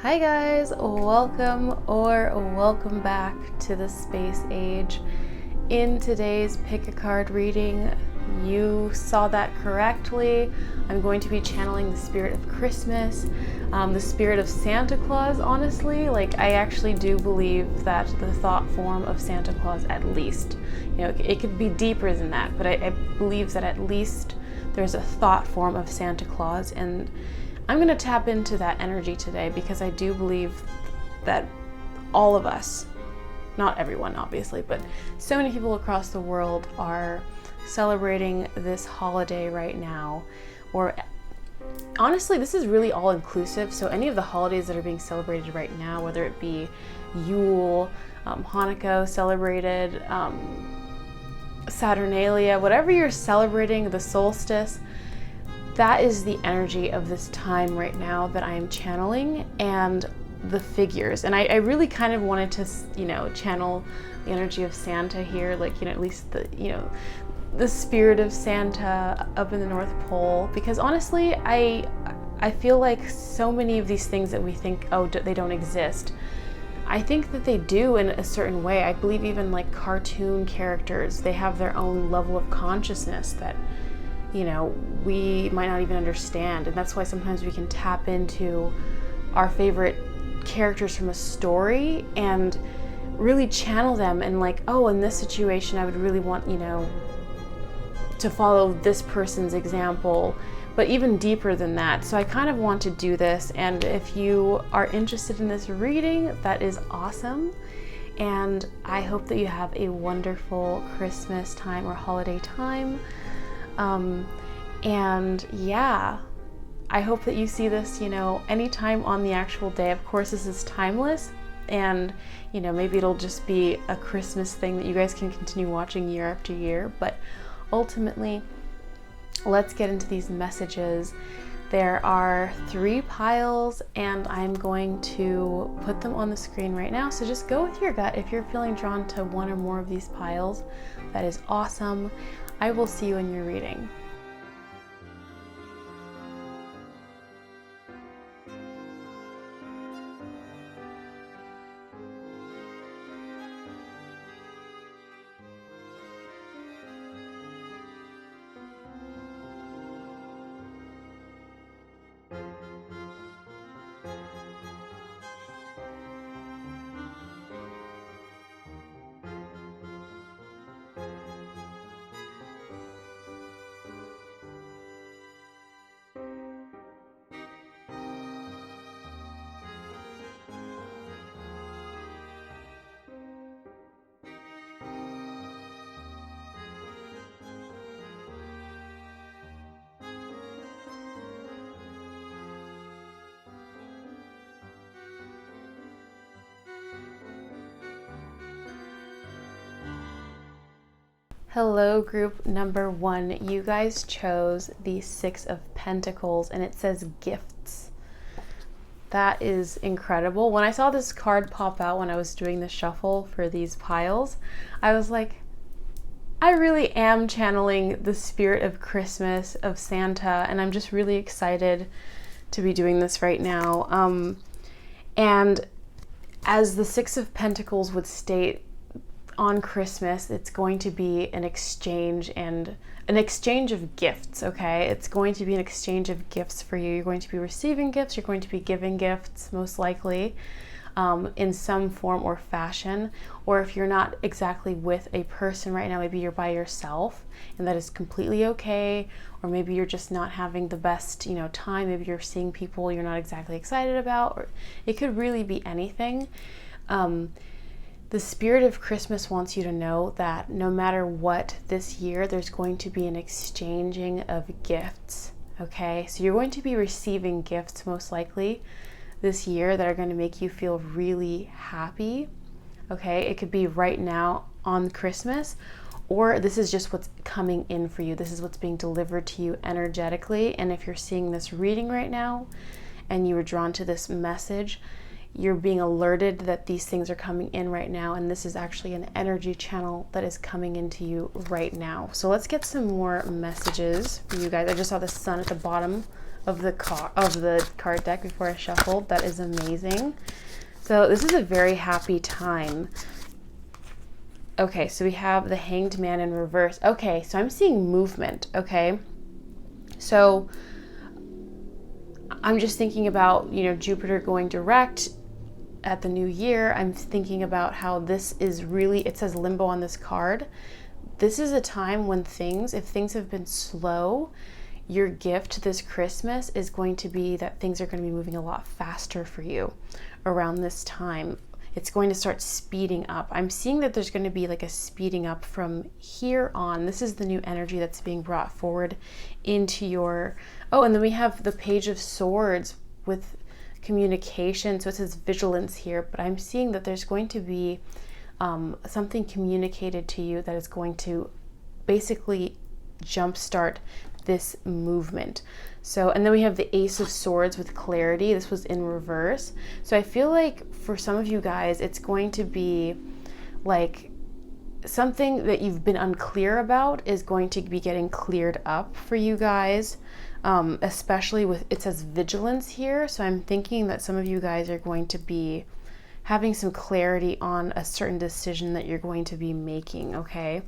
Hi guys, welcome back to the Space Age. In today's pick a card reading, you saw that correctly. I'm going to be channeling the spirit of Christmas, the spirit of Santa Claus, honestly. I actually do believe that the thought form of Santa Claus, at least, it could be deeper than that, but I believe that at least there's a thought form of Santa Claus, and I'm going to tap into that energy today because I do believe that all of us, not everyone obviously, but so many people across the world are celebrating this holiday right now. Or honestly, this is really all inclusive. So any of the holidays that are being celebrated right now, whether it be Yule, Hanukkah celebrated, Saturnalia, whatever you're celebrating, the solstice, that is the energy of this time right now that I am channeling, and the figures. And I really kind of wanted to, channel the energy of Santa here, at least the spirit of Santa up in the North Pole, because honestly, I feel like so many of these things that we think, they don't exist, I think that they do in a certain way. I believe even cartoon characters, they have their own level of consciousness that we might not even understand. And that's why sometimes we can tap into our favorite characters from a story and really channel them and in this situation I would really want, to follow this person's example, but even deeper than that. So I kind of want to do this, and if you are interested in this reading, that is awesome. And I hope that you have a wonderful Christmas time or holiday time. And yeah, I hope that you see this, anytime on the actual day. Of course, this is timeless, and, maybe it'll just be a Christmas thing that you guys can continue watching year after year. But ultimately, let's get into these messages. There are 3 piles, and I'm going to put them on the screen right now. So just go with your gut. If you're feeling drawn to one or more of these piles, that is awesome. I will see you in your reading. Hello, group number 1. You guys chose the 6 of Pentacles, and it says gifts. That is incredible. When I saw this card pop out when I was doing the shuffle for these piles, I was like, I really am channeling the spirit of Christmas, of Santa, and I'm just really excited to be doing this right now. And as the 6 of Pentacles would state, on Christmas, it's going to be an exchange, and an exchange of gifts, okay? It's going to be an exchange of gifts for you. You're going to be receiving gifts, you're going to be giving gifts, most likely, in some form or fashion. Or if you're not exactly with a person right now, maybe you're by yourself, and that is completely okay. Or maybe you're just not having the best, time. Maybe you're seeing people you're not exactly excited about, or it could really be anything. The spirit of Christmas wants you to know that no matter what this year, there's going to be an exchanging of gifts, okay? So you're going to be receiving gifts most likely this year that are going to make you feel really happy, okay? It could be right now on Christmas, or this is just what's coming in for you. This is what's being delivered to you energetically. And if you're seeing this reading right now and you were drawn to this message, you're being alerted that these things are coming in right now, and this is actually an energy channel that is coming into you right now. So let's get some more messages for you guys. I just saw the sun at the bottom of the card deck before I shuffled. That is amazing. So this is a very happy time. Okay, so we have the Hanged Man in reverse. Okay, so I'm seeing movement, okay? So I'm just thinking about, Jupiter going direct at the new year. I'm thinking about how this is really, it says limbo on this card. This is a time when if things have been slow, your gift this Christmas is going to be that things are going to be moving a lot faster for you around this time. It's going to start speeding up. I'm seeing that there's going to be like a speeding up from here on. This is the new energy that's being brought forward into your... Oh, and then we have the Page of Swords with communication. So it says vigilance here, but I'm seeing that there's going to be something communicated to you that is going to basically jumpstart this movement. So, and then we have the Ace of Swords with clarity. This was in reverse. So I feel like for some of you guys, it's going to be like something that you've been unclear about is going to be getting cleared up for you guys, especially with, it says vigilance here. So I'm thinking that some of you guys are going to be having some clarity on a certain decision that you're going to be making, okay?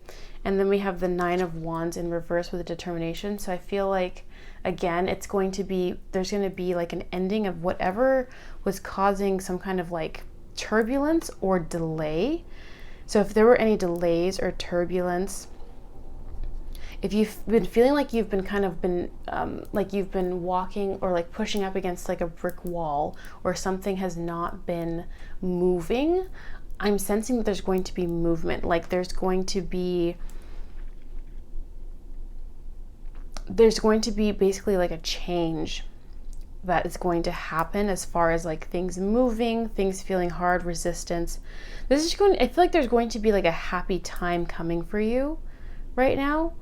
And then we have the Nine of Wands in reverse with a determination. So I feel like, again, there's going to be like an ending of whatever was causing some kind of like turbulence or delay. So if there were any delays or turbulence, if you've been feeling like you've been walking or like pushing up against like a brick wall, or something has not been moving, I'm sensing that there's going to be movement. Like there's going to be basically like a change that is going to happen as far as like things moving, things feeling hard, resistance. I feel like there's going to be like a happy time coming for you right now.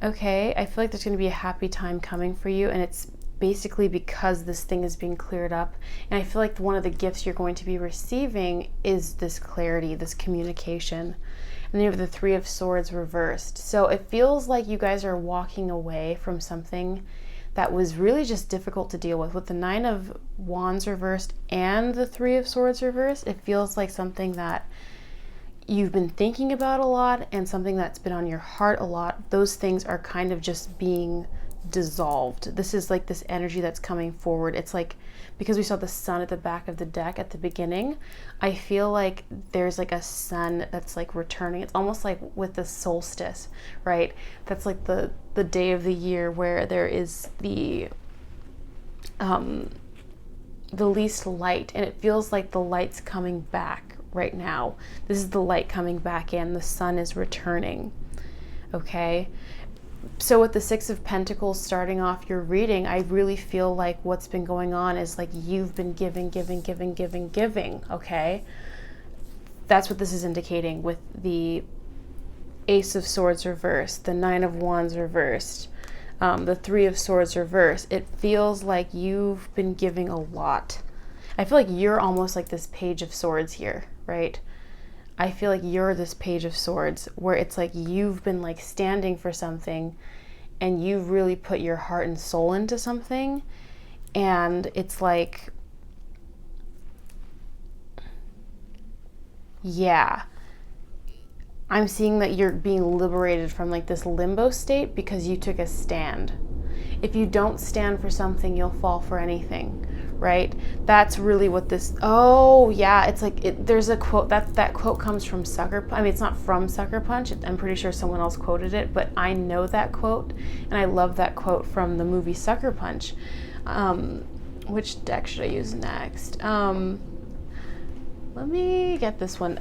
Okay, I feel like there's going to be a happy time coming for you, and it's basically because this thing is being cleared up. And I feel like one of the gifts you're going to be receiving is this clarity, this communication. And then you have the Three of Swords reversed. So it feels like you guys are walking away from something that was really just difficult to deal with. With the Nine of Wands reversed and the Three of Swords reversed, it feels like something that you've been thinking about a lot and something that's been on your heart a lot. Those things are kind of just being dissolved. This is like this energy that's coming forward. It's like, because we saw the sun at the back of the deck at the beginning, I feel like there's like a sun that's like returning. It's almost like with the solstice, right? That's like the day of the year where there is the least light, and it feels like the light's coming back right now. This is the light coming back in. The sun is returning. Okay. So with the Six of Pentacles starting off your reading, I really feel like what's been going on is like you've been giving, okay? That's what this is indicating with the Ace of Swords reversed, the Nine of Wands reversed, the Three of Swords reversed. It feels like you've been giving a lot. I feel like you're almost like this Page of Swords here, right? I feel like you're this Page of Swords where it's like you've been like standing for something and you've really put your heart and soul into something, and it's like, yeah, I'm seeing that you're being liberated from like this limbo state because you took a stand. If you don't stand for something, you'll fall for anything, right? That's really what this, oh yeah, it's like, there's a quote, that quote comes from Sucker Punch. I mean, it's not from Sucker Punch, I'm pretty sure someone else quoted it, but I know that quote, and I love that quote from the movie Sucker Punch. Which deck should I use next? Let me get this one.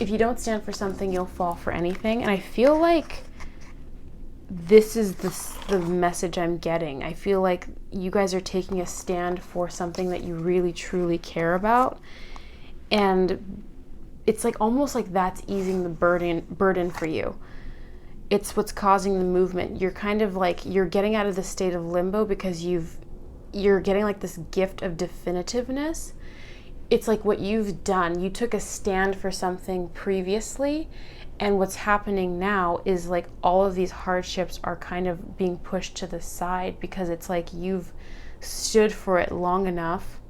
If you don't stand for something, you'll fall for anything. And I feel like this is the message I'm getting. I feel like you guys are taking a stand for something that you really truly care about, and it's like almost like that's easing the burden for you. It's what's causing the movement. You're kind of like, you're getting out of the state of limbo because you're getting like this gift of definitiveness. It's like what you've done. You took a stand for something previously, And what's happening now is like all of these hardships are kind of being pushed to the side because it's like you've stood for it long enough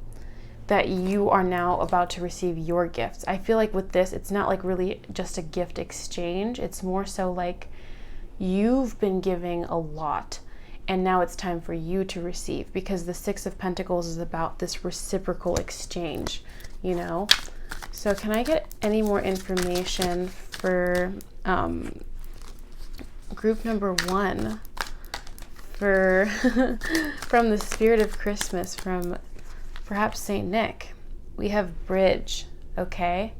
that you are now about to receive your gifts. I feel like with this, it's not like really just a gift exchange. It's more so like you've been giving a lot and now it's time for you to receive, because the Six of Pentacles is about this reciprocal exchange, you know? So can I get any more information for group number 1 for from the Spirit of Christmas, from perhaps Saint Nick? We have bridge, okay?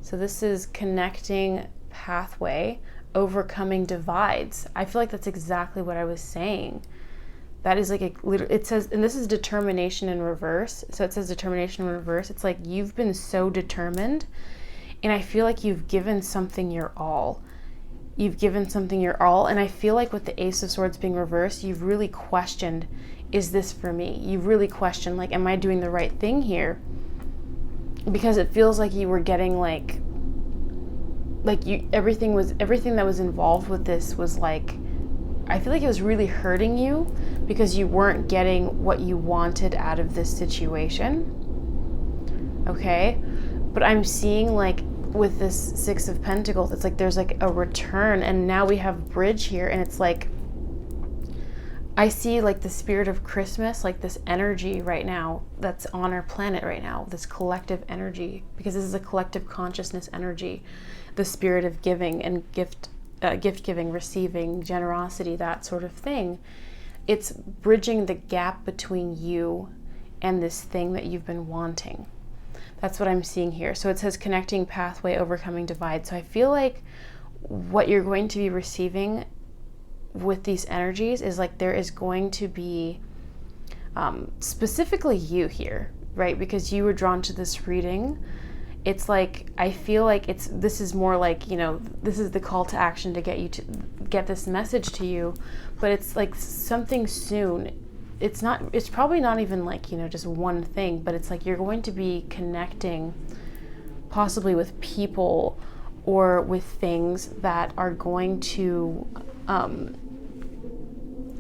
So this is connecting pathway, overcoming divides. I feel like that's exactly what I was saying. That is like it says, and this is determination in reverse. So it says determination in reverse. It's like you've been so determined, and I feel like you've given something your all. You've given something your all, and I feel like with the Ace of Swords being reversed, you've really questioned, is this for me? You've really questioned, like, am I doing the right thing here? Because it feels like you were getting everything that was involved with this was like, I feel like it was really hurting you because you weren't getting what you wanted out of this situation. Okay? But I'm seeing like with this Six of Pentacles, it's like there's like a return, and now we have bridge here, and it's like I see like the Spirit of Christmas, like this energy right now that's on our planet right now, this collective energy, because this is a collective consciousness energy, the spirit of giving and gift giving, receiving, generosity, that sort of thing. It's bridging the gap between you and this thing that you've been wanting. That's what I'm seeing here. So it says connecting pathway, overcoming divide. So I feel like what you're going to be receiving with these energies is like there is going to be specifically you here, right? Because you were drawn to this reading. It's like, I feel like this is more like, you know, this is the call to action to get this message to you, but it's like something soon. It's probably not even like, you know, just one thing, but it's like you're going to be connecting possibly with people or with things that are going to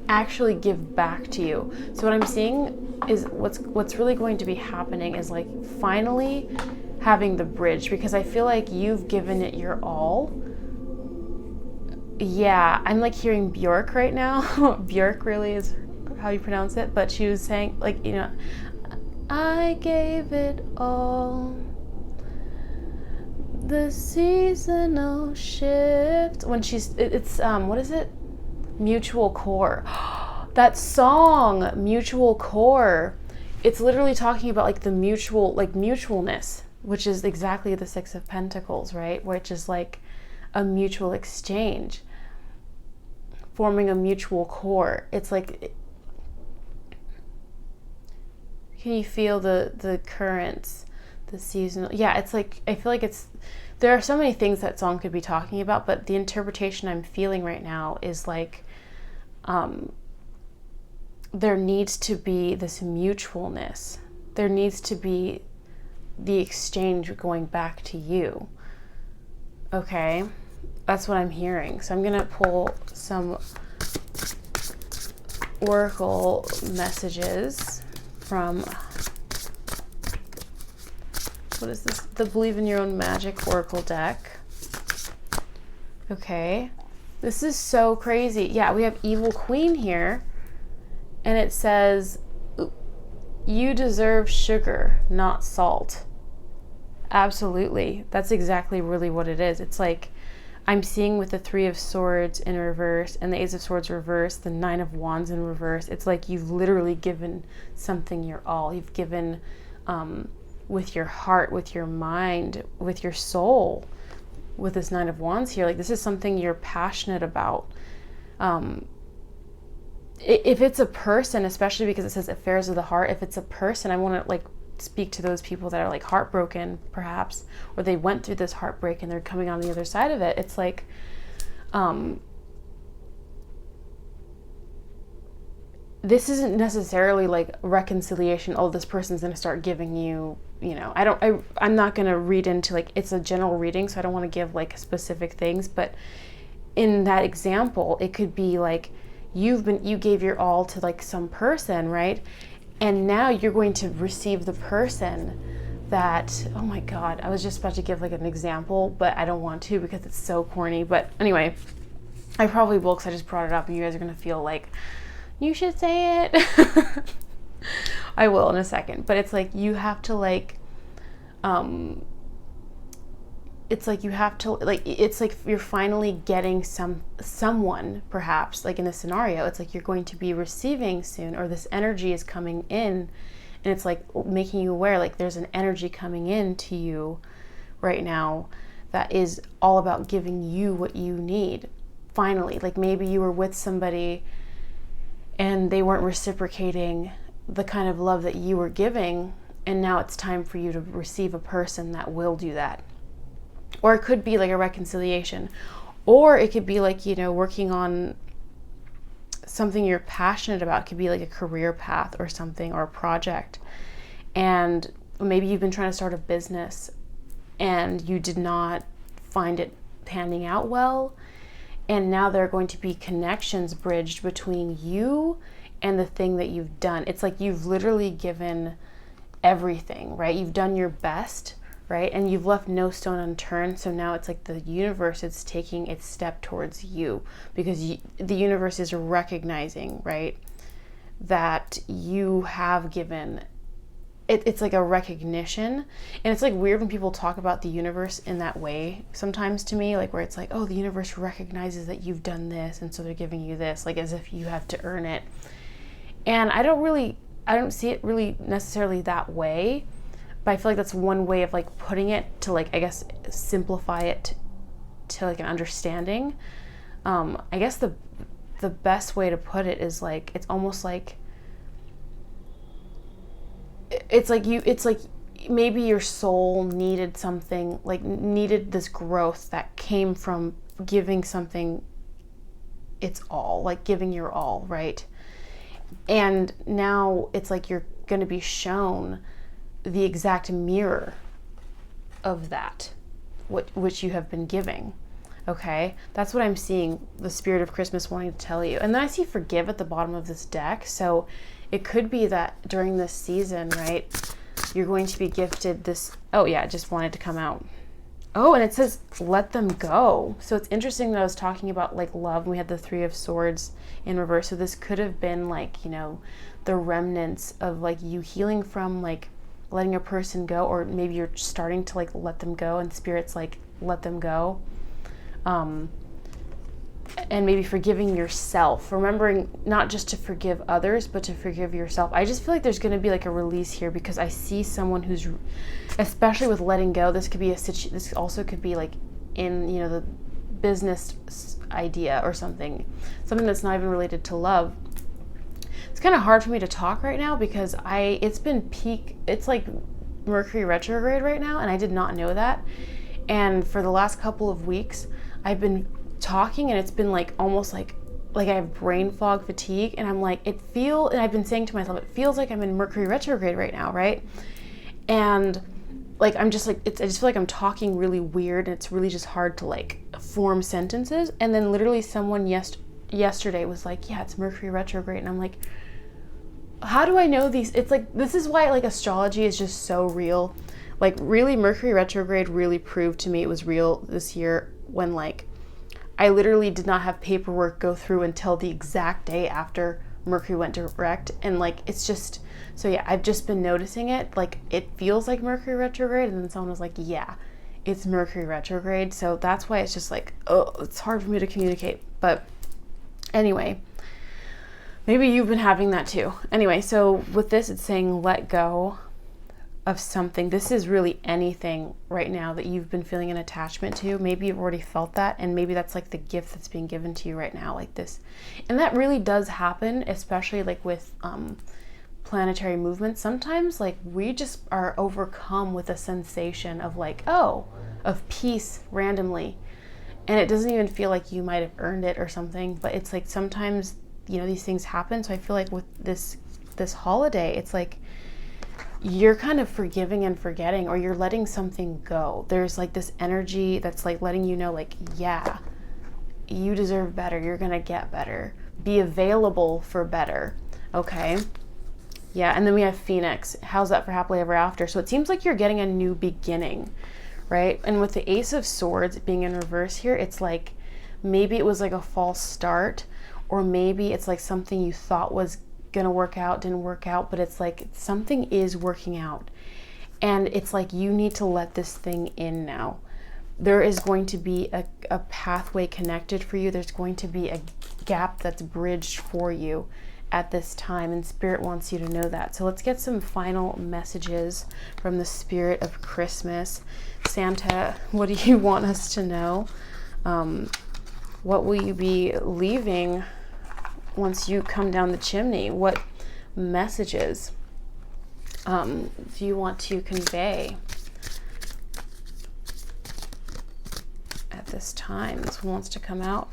actually give back to you. So what I'm seeing is what's really going to be happening is like finally having the bridge, because I feel like you've given it your all. Yeah, I'm like hearing Bjork right now. Bjork really is how you pronounce it, but she was saying like, you know, I gave it all. The seasonal shift. When it's what is it? Mutual Core. That song, Mutual Core. It's literally talking about like the mutualness, which is exactly the Six of Pentacles, right? Which is like a mutual exchange, forming a mutual core. It's like, can you feel the currents, the seasonal? Yeah, it's like, I feel like there are so many things that song could be talking about, but the interpretation I'm feeling right now is like, there needs to be this mutualness. There needs to be the exchange going back to you. Okay, that's what I'm hearing. So I'm gonna pull some oracle messages from, what is this? The Believe in Your Own Magic Oracle deck. Okay, this is so crazy. Yeah, we have Evil Queen here, and it says, you deserve sugar, not salt. Absolutely. That's exactly really what it is. It's like, I'm seeing with the Three of Swords in reverse and the Ace of Swords reverse, the Nine of Wands in reverse. It's like you've literally given something your all. You've given with your heart, with your mind, with your soul. With this Nine of Wands here, like this is something you're passionate about. If it's a person, especially because it says affairs of the heart, if it's a person, I want to like speak to those people that are like heartbroken perhaps, or they went through this heartbreak and they're coming on the other side of it. It's like this isn't necessarily like reconciliation. Oh, this person's going to start giving you, I'm not going to read into like, it's a general reading, so I don't want to give like specific things, but in that example, it could be like you gave your all to like some person, right? And now you're going to receive the person that, oh my God, I was just about to give like an example, but I don't want to because it's so corny. But anyway, I probably will because I just brought it up and you guys are going to feel like, you should say it. I will in a second. But it's like you have to like, it's like you have to like, it's like you're finally getting someone perhaps, like in this scenario, it's like you're going to be receiving soon, or this energy is coming in, and it's like making you aware like there's an energy coming in to you right now that is all about giving you what you need. Finally, like maybe you were with somebody and they weren't reciprocating the kind of love that you were giving, and now it's time for you to receive a person that will do that. Or it could be like a reconciliation, or it could be like, working on something you're passionate about. It could be like a career path or something, or a project. And maybe you've been trying to start a business and you did not find it panning out well. And now there are going to be connections bridged between you and the thing that you've done. It's like you've literally given everything, right? You've done your best, right? And you've left no stone unturned. So now it's like the universe is taking its step towards you, because the universe is recognizing, right, that you have given. It's like a recognition. And it's like weird when people talk about the universe in that way sometimes to me, like where it's like, oh, the universe recognizes that you've done this, and so they're giving you this, like as if you have to earn it. And I don't see it really necessarily that way, but I feel like that's one way of like putting it to like, I guess, simplify it to like an understanding. I guess the best way to put it is like, it's almost like, it's like maybe your soul needed something, like needed this growth that came from giving something its all, like giving your all, right? And now it's like you're going to be shown the exact mirror of that, which you have been giving. Okay, that's what I'm seeing the spirit of Christmas wanting to tell you. And then I see forgive at the bottom of this deck. So it could be that during this season, right, you're going to be gifted this. Oh yeah, it just wanted to come out. Oh, and it says let them go. So it's interesting that I was talking about like love, and we had the Three of Swords in reverse. So this could have been like, the remnants of like you healing from like letting a person go, or maybe you're starting to like let them go, and spirit's like let them go. And maybe forgiving yourself, remembering not just to forgive others, but to forgive yourself. I just feel like there's going to be like a release here, because I see someone who's, especially with letting go, this could be this also could be like in, the business idea or something that's not even related to love. It's kind of hard for me to talk right now because it's like Mercury retrograde right now, and I did not know that. And for the last couple of weeks, I've been talking, and it's been like almost like I have brain fog fatigue, and I'm like, and I've been saying to myself, it feels like I'm in Mercury retrograde right now, right? And like I'm just like, I just feel like I'm talking really weird, and it's really just hard to like form sentences. And then literally someone yesterday was like, yeah, it's Mercury retrograde, and I'm like, how do I know these? It's like, this is why like astrology is just so real. Like really, Mercury retrograde really proved to me it was real this year, when like I literally did not have paperwork go through until the exact day after Mercury went direct. And like, it's just, so yeah, I've just been noticing it. Like it feels like Mercury retrograde, and then someone was like, yeah, it's Mercury retrograde. So that's why it's just like, oh, it's hard for me to communicate. But anyway, maybe you've been having that too. Anyway, so with this, it's saying let go of something. This is really anything right now that you've been feeling an attachment to. Maybe you've already felt that, and maybe that's like the gift that's being given to you right now, like this. And that really does happen, especially like with planetary movements. Sometimes like we just are overcome with a sensation of like, of peace randomly, and it doesn't even feel like you might have earned it or something, but it's like sometimes these things happen. So I feel like with this holiday, it's like you're kind of forgiving and forgetting, or you're letting something go. There's like this energy that's like letting you know, like, yeah, you deserve better. You're going to get better. Be available for better. Okay. Yeah. And then we have Phoenix. How's that for happily ever after? So it seems like you're getting a new beginning, right? And with the Ace of Swords being in reverse here, it's like maybe it was like a false start, or maybe it's like something you thought was going to work out, didn't work out, but it's like something is working out. And it's like you need to let this thing in now. There is going to be a pathway connected for you. There's going to be a gap that's bridged for you at this time, and Spirit wants you to know that. So let's get some final messages from the Spirit of Christmas. Santa, what do you want us to know? What will you be leaving once you come down the chimney? What messages do you want to convey at this time? This one wants to come out.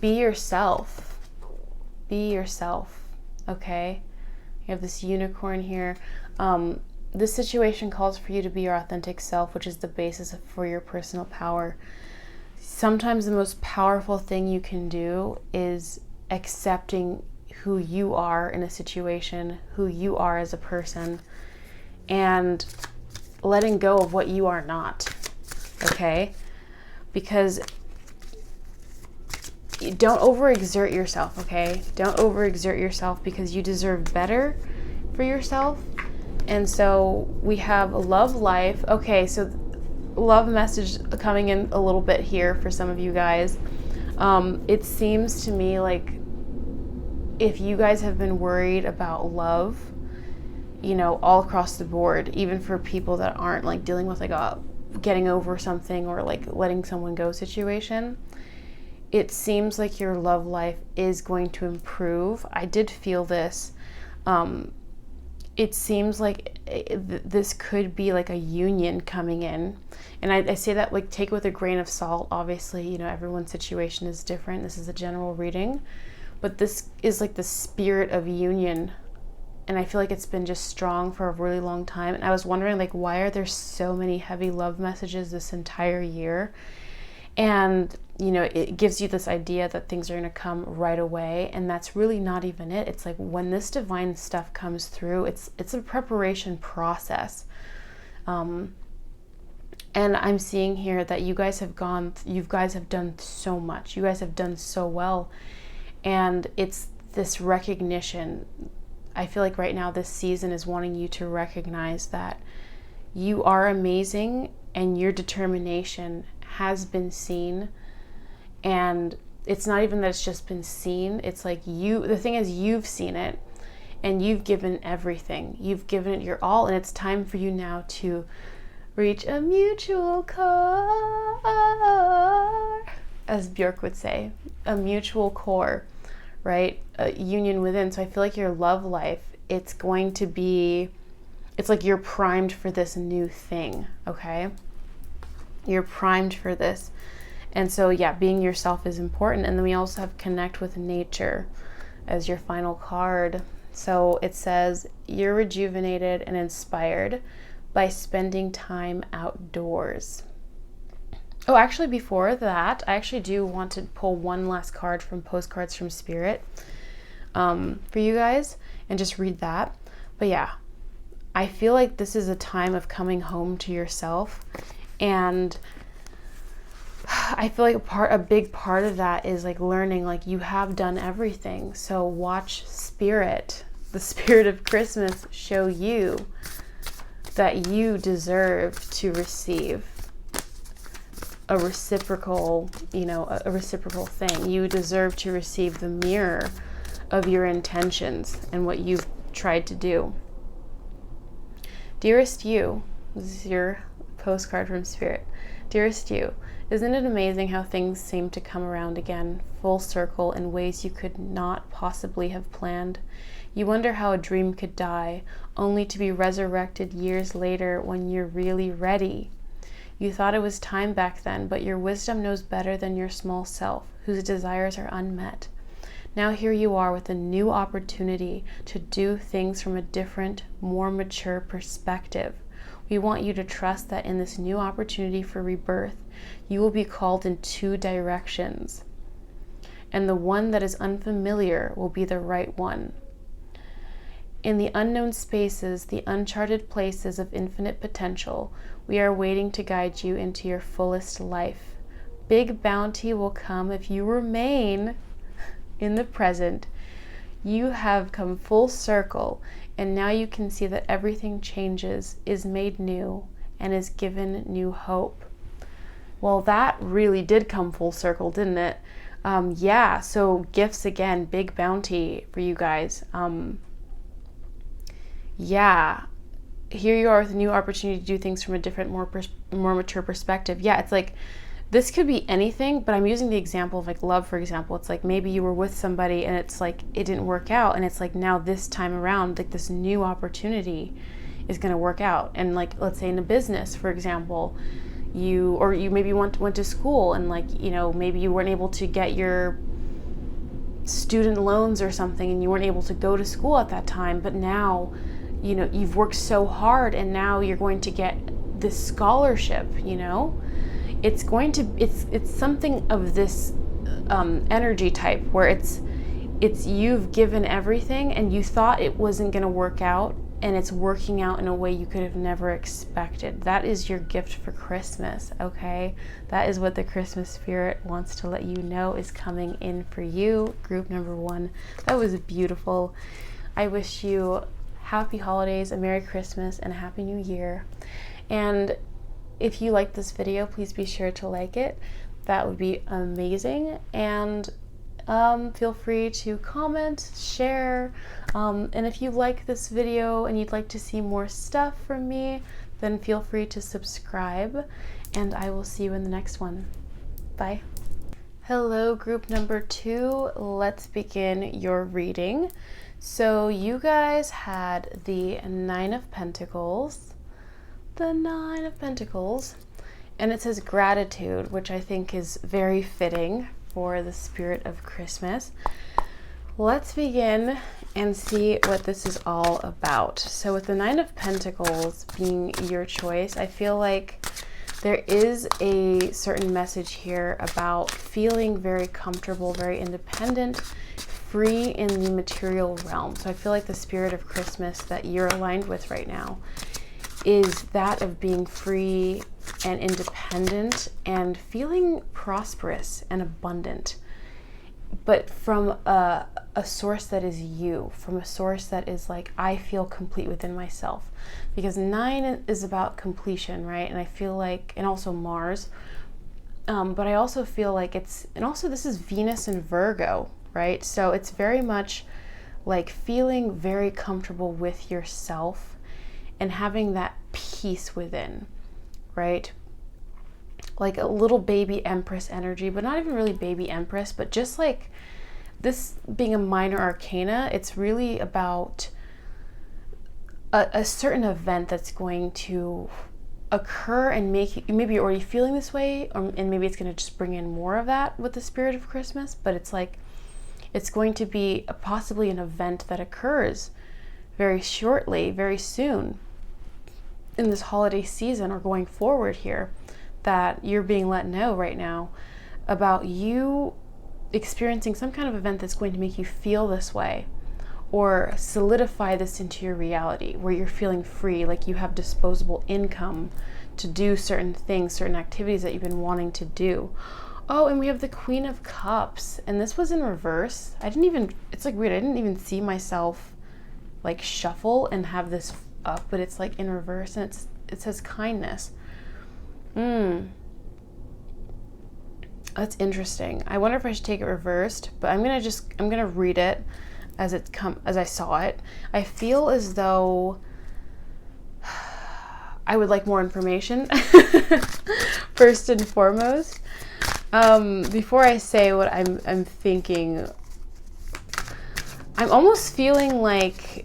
Be yourself. Be yourself. Okay? You have this unicorn here. This situation calls for you to be your authentic self, which is the basis for your personal power. Sometimes the most powerful thing you can do is accepting who you are in a situation, who you are as a person, and letting go of what you are not. Okay? Because don't overexert yourself, okay? Don't overexert yourself, because you deserve better for yourself. And so we have a love life. Okay, so love message coming in a little bit here for some of you guys. It seems to me like if you guys have been worried about love, all across the board, even for people that aren't like dealing with like a getting over something or like letting someone go situation, it seems like your love life is going to improve. I did feel this. It seems like this could be like a union coming in. And I say that like take it with a grain of salt. Obviously, everyone's situation is different. This is a general reading. But this is like the spirit of union. And I feel like it's been just strong for a really long time. And I was wondering, like, why are there so many heavy love messages this entire year? And, it gives you this idea that things are going to come right away. And that's really not even it. It's like when this divine stuff comes through, it's a preparation process. And I'm seeing here that you guys have done so much. You guys have done so well. And it's this recognition. I feel like right now this season is wanting you to recognize that you are amazing and your determination has been seen. And it's not even that it's just been seen. It's like the thing is you've seen it and you've given everything. You've given it your all, and it's time for you now to reach a mutual core, as Björk would say, a mutual core, right? A union within. So I feel like your love life, it's like you're primed for this new thing, okay? You're primed for this. And so, yeah, being yourself is important. And then we also have connect with nature as your final card. So it says you're rejuvenated and inspired by spending time outdoors. Oh, actually, before that, I actually do want to pull one last card from Postcards from Spirit for you guys and just read that. But yeah, I feel like this is a time of coming home to yourself. And I feel like a big part of that is like learning, like you have done everything. So watch Spirit, the Spirit of Christmas, show you that you deserve to receive a reciprocal, a reciprocal thing. You deserve to receive the mirror of your intentions and what you've tried to do. Dearest you, this is your postcard from Spirit. Dearest you, isn't it amazing how things seem to come around again, full circle, in ways you could not possibly have planned? You wonder how a dream could die, only to be resurrected years later when you're really ready. You thought it was time back then, but your wisdom knows better than your small self, whose desires are unmet. Now here you are with a new opportunity to do things from a different, more mature perspective. We want you to trust that in this new opportunity for rebirth, you will be called in 2 directions. And the one that is unfamiliar will be the right one. In the unknown spaces, the uncharted places of infinite potential, we are waiting to guide you into your fullest life. Big bounty will come if you remain in the present. You have come full circle, and now you can see that everything changes, is made new, and is given new hope. Well, that really did come full circle, didn't it? Yeah, so gifts again, big bounty for you guys. Yeah, here you are with a new opportunity to do things from a different, more mature perspective. Yeah, it's like, this could be anything, but I'm using the example of like love, for example. It's like maybe you were with somebody and it's like it didn't work out, and it's like now this time around, like this new opportunity is going to work out. And like, let's say in a business, for example, you maybe went to school, and like, you know, maybe you weren't able to get your student loans or something, and you weren't able to go to school at that time, but now, you know, you've worked so hard, and now you're going to get this scholarship, you know. It's something of this energy type where it's you've given everything and you thought it wasn't going to work out, and it's working out in a way you could have never expected. That is your gift for Christmas, okay? That is what the Christmas spirit wants to let you know is coming in for you. Group number 1. That was beautiful. I wish you happy holidays, a Merry Christmas, and a Happy New Year. And if you like this video, please be sure to like it. That would be amazing. And feel free to comment, share. And if you like this video and you'd like to see more stuff from me, then feel free to subscribe. And I will see you in the next one. Bye. Hello, group number 2. Let's begin your reading. So you guys had the 9 of Pentacles. The 9 of Pentacles, and it says gratitude, which I think is very fitting for the spirit of Christmas. Let's begin and see what this is all about. So with the 9 of Pentacles being your choice, I feel like there is a certain message here about feeling very comfortable, very independent, free in the material realm. So I feel like the spirit of Christmas that you're aligned with right now is that of being free and independent and feeling prosperous and abundant, but from a source that is you, from a source that is like, I feel complete within myself. Because 9 is about completion, right? And I feel like, and also Mars, but I also feel like and also this is Venus and Virgo, right? So it's very much like feeling very comfortable with yourself and having that peace within, right? Like a little baby empress energy, but not even really baby empress, but just like this being a minor arcana, it's really about a certain event that's going to occur and make you, maybe you're already feeling this way, and maybe it's going to just bring in more of that with the spirit of Christmas, but it's like, it's going to be possibly an event that occurs very shortly, very soon in this holiday season or going forward here, that you're being let know right now about you experiencing some kind of event that's going to make you feel this way or solidify this into your reality, where you're feeling free, like you have disposable income to do certain things, certain activities that you've been wanting to do. Oh, and we have the Queen of Cups, and this was in reverse. It's like weird, I didn't even see myself like shuffle and have this up, but it's like in reverse, and it says kindness. That's interesting. I wonder if I should take it reversed, but I'm gonna read it as I saw it. I feel as though I would like more information first and foremost. Before I say what I'm thinking, I'm almost feeling like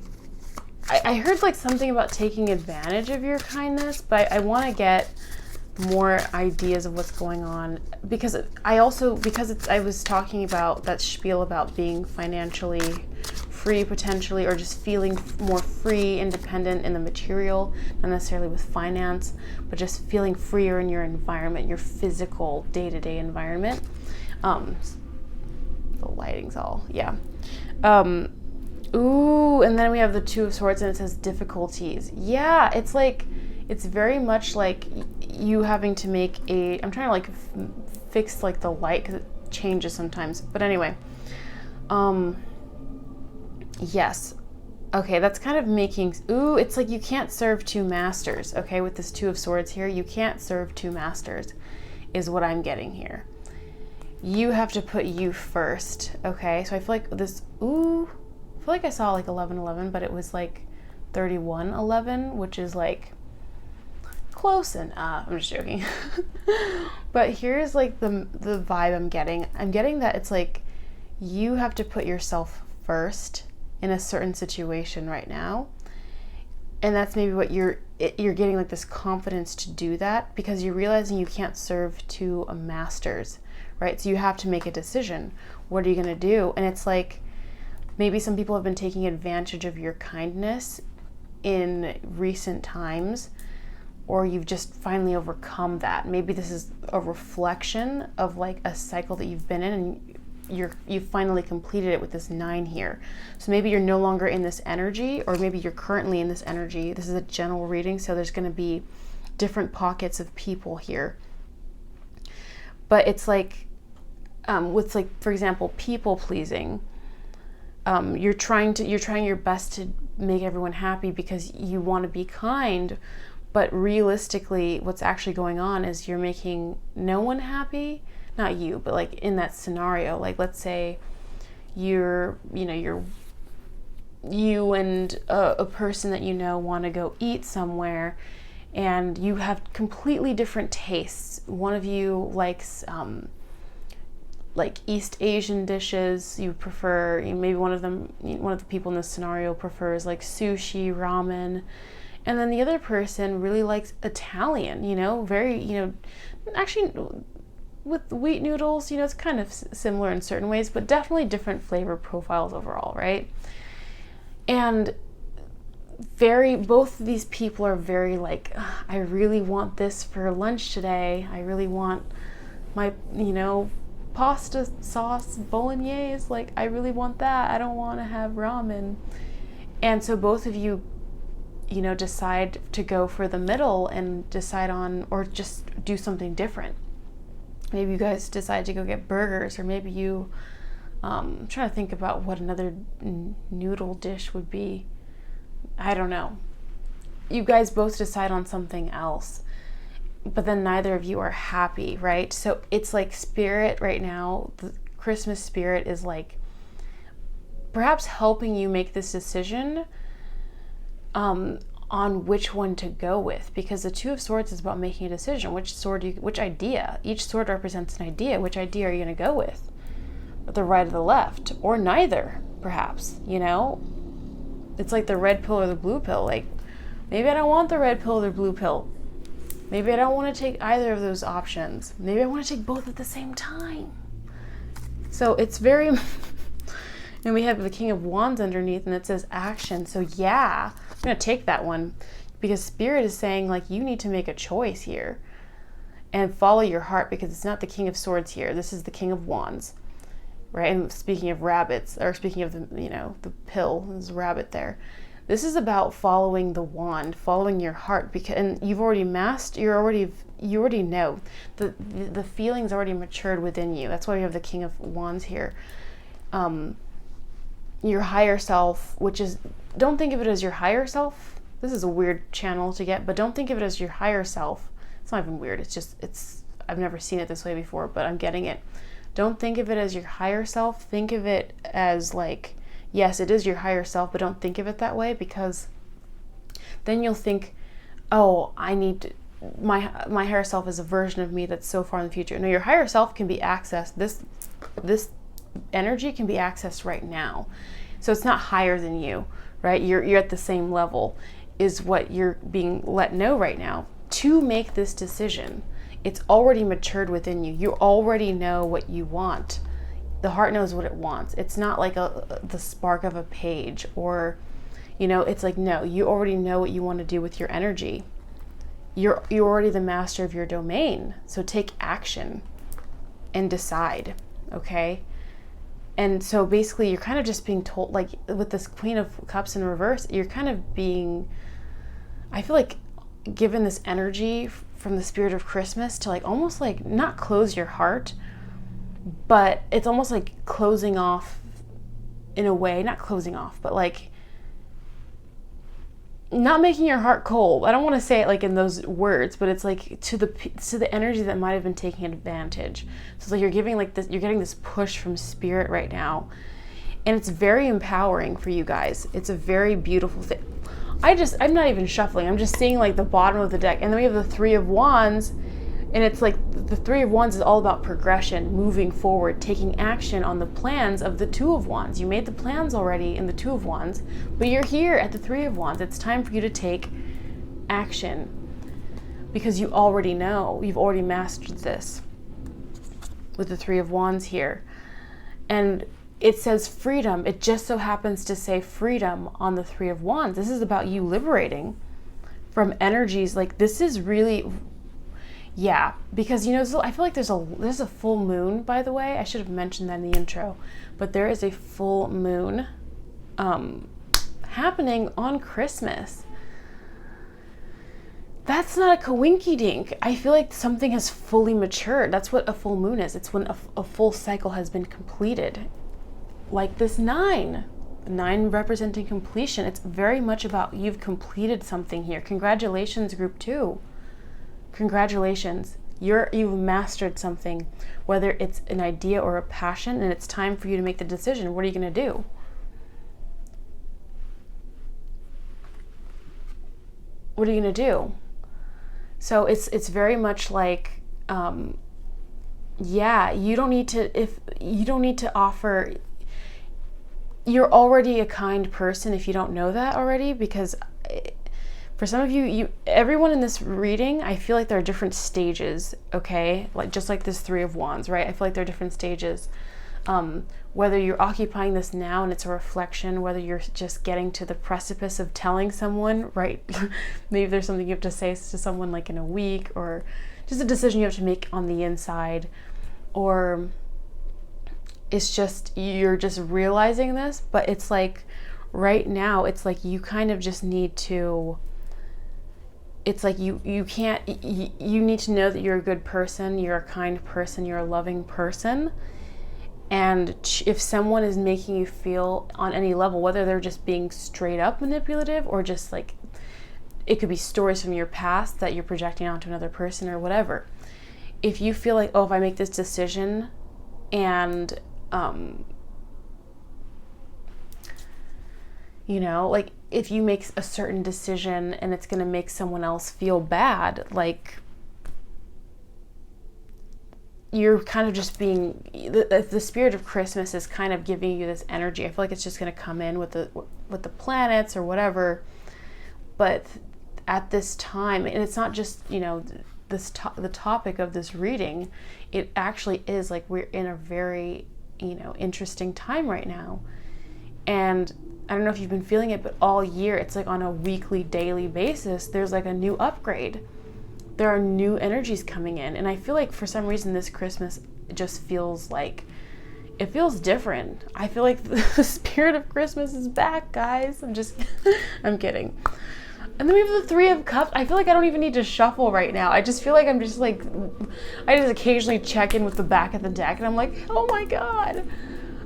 I heard like something about taking advantage of your kindness, but I want to get more ideas of what's going on, because I was talking about that spiel about being financially free potentially, or just feeling more free, independent in the material, not necessarily with finance, but just feeling freer in your environment, your physical day-to-day environment. The lighting's all, yeah. Ooh, and then we have the Two of Swords, and it says difficulties. Yeah, it's like, it's very much like you having to make I'm trying to like fix like the light because it changes sometimes. But anyway, yes. Okay, that's kind of making, ooh, it's like you can't serve two masters, okay, with this Two of Swords here. You can't serve two masters is what I'm getting here. You have to put you first, okay? So I feel like this, ooh, I feel like I saw like 11-11, but it was like 31-11, which is like close enough. I'm just joking. But here's like the vibe I'm getting. I'm getting that it's like you have to put yourself first in a certain situation right now. And that's maybe what you're getting, like this confidence to do that, because you're realizing you can't serve two masters, right? So you have to make a decision. What are you going to do? And it's like, maybe some people have been taking advantage of your kindness in recent times, or you've just finally overcome that. Maybe this is a reflection of like a cycle that you've been in, and you've finally completed it with this 9 here. So maybe you're no longer in this energy, or maybe you're currently in this energy. This is a general reading, so there's going to be different pockets of people here. But it's like, with like, for example, people pleasing. You're trying your best to make everyone happy because you want to be kind, but realistically, what's actually going on is you're making no one happy. Not you, but like in that scenario, like let's say you and a person that you know want to go eat somewhere, and you have completely different tastes. One of you likes like East Asian dishes. You prefer, maybe one of the people in this scenario prefers like sushi, ramen, and then the other person really likes Italian, very, actually with wheat noodles, it's kind of similar in certain ways, but definitely different flavor profiles overall, right? And both of these people are very like, I really want this for lunch today. I really want my, pasta sauce bolognese. Like, I really want that. I don't want to have ramen. And so both of you, decide to go for the middle and decide on, or just do something different. Maybe you guys decide to go get burgers, or maybe you, I'm trying to think about what another noodle dish would be. I don't know. You guys both decide on something else, but then neither of you are happy, right? So it's like spirit right now, the Christmas spirit is like perhaps helping you make this decision on which one to go with, because the Two of Swords is about making a decision. Which idea? Each sword represents an idea. Which idea are you going to go with? The right or the left, or neither, perhaps, It's like the red pill or the blue pill. Like, maybe I don't want the red pill or the blue pill. Maybe I don't want to take either of those options. Maybe I want to take both at the same time. So it's very, and we have the King of Wands underneath, and it says action. So yeah, I'm going to take that one, because Spirit is saying like you need to make a choice here and follow your heart, because it's not the King of Swords here. This is the King of Wands, right? And speaking of rabbits, or speaking of the pill, there's a rabbit there. This is about following the wand, following your heart, because, and you've already you already know the feelings already matured within you. That's why we have the King of Wands here. Your higher self, which is, don't think of it as your higher self. This is a weird channel to get, but don't think of it as your higher self. It's not even weird. I've never seen it this way before, but I'm getting it. Don't think of it as your higher self. Think of it as like, yes, it is your higher self, but don't think of it that way, because then you'll think, oh, my higher self is a version of me that's so far in the future. No, your higher self can be accessed. This energy can be accessed right now. So it's not higher than you, right? You're at the same level, is what you're being let know right now. to make this decision. It's already matured within you. You already know what you want. The heart knows what it wants. It's not like the spark of a page, or, it's like, no, you already know what you want to do with your energy. You're already the master of your domain. So take action and decide, okay? And so basically you're kind of just being told, like with this Queen of Cups in reverse, you're kind of being, I feel like, given this energy from the spirit of Christmas to like almost like not close your heart, but it's almost like closing off in a way, not closing off, but like not making your heart cold. I don't want to say it like in those words, but it's like to the energy that might have been taking advantage. So it's like you're giving like this, you're getting this push from spirit right now, and it's very empowering for you guys. It's a very beautiful thing. I'm not even shuffling. I'm just seeing like the bottom of the deck, and then we have the Three of Wands, and it's like the Three of Wands is all about progression, moving forward, taking action on the plans of the Two of Wands. You made the plans already in the Two of Wands, but you're here at the Three of Wands. It's time for you to take action because you already know. You've already mastered this with the Three of Wands here. And it says freedom. It just so happens to say freedom on the Three of Wands. This is about you liberating from energies. Like this is really... Yeah, because I feel like there's a full moon, by the way. I should have mentioned that in the intro, but there is a full moon happening on Christmas. That's not a coinky dink. I feel like something has fully matured. That's what a full moon is. It's when a full cycle has been completed. Like this 9 representing completion. It's very much about you've completed something here. Congratulations, group 2. Congratulations, you've mastered something, whether it's an idea or a passion, and it's time for you to make the decision. What are you going to do? What are you going to do? So it's very much like, you don't need to offer. You're already a kind person if you don't know that already, because for some of you, everyone in this reading, I feel like there are different stages, okay? Like just like this Three of Wands, right? I feel like there are different stages. Whether you're occupying this now and it's a reflection, whether you're just getting to the precipice of telling someone, right? Maybe there's something you have to say to someone like in a week, or just a decision you have to make on the inside, or it's just, you're just realizing this, but it's like right now, it's like you kind of just need to, it's like you need to know that you're a good person, you're a kind person, you're a loving person. And if someone is making you feel on any level, whether they're just being straight up manipulative, or just like, it could be stories from your past that you're projecting onto another person or whatever. If you feel like, oh, if I make this decision and, like if you make a certain decision and it's going to make someone else feel bad, like you're kind of just being, the spirit of Christmas is kind of giving you this energy. I feel like it's just going to come in with the planets or whatever. But at this time, and it's not just, the topic of this reading, it actually is like we're in a very, interesting time right now. And I don't know if you've been feeling it, but all year, it's like on a weekly, daily basis, there's like a new upgrade. There are new energies coming in. And I feel like for some reason this Christmas just feels like, it feels different. I feel like the spirit of Christmas is back, guys. I'm kidding. And then we have the Three of Cups. I feel like I don't even need to shuffle right now. I just feel like I just occasionally check in with the back of the deck and I'm like, oh my God.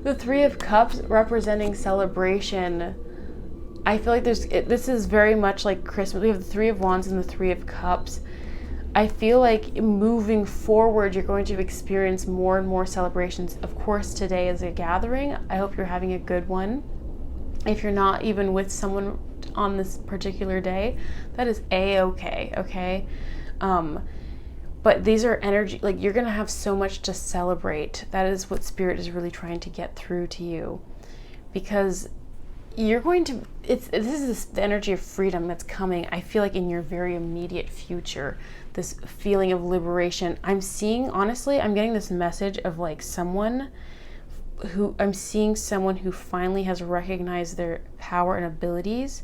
The Three of Cups representing celebration. I feel like this is very much like Christmas. We have the Three of Wands and the Three of Cups. I feel like moving forward, you're going to experience more and more celebrations. Of course, today is a gathering. I hope you're having a good one. If you're not even with someone on this particular day, that is a-okay, okay? But these are energy, like you're going to have so much to celebrate. That is what Spirit is really trying to get through to you. Because you're going to, this is the energy of freedom that's coming, I feel like, in your very immediate future. This feeling of liberation. I'm seeing, honestly, I'm getting this message of like I'm seeing someone who finally has recognized their power and abilities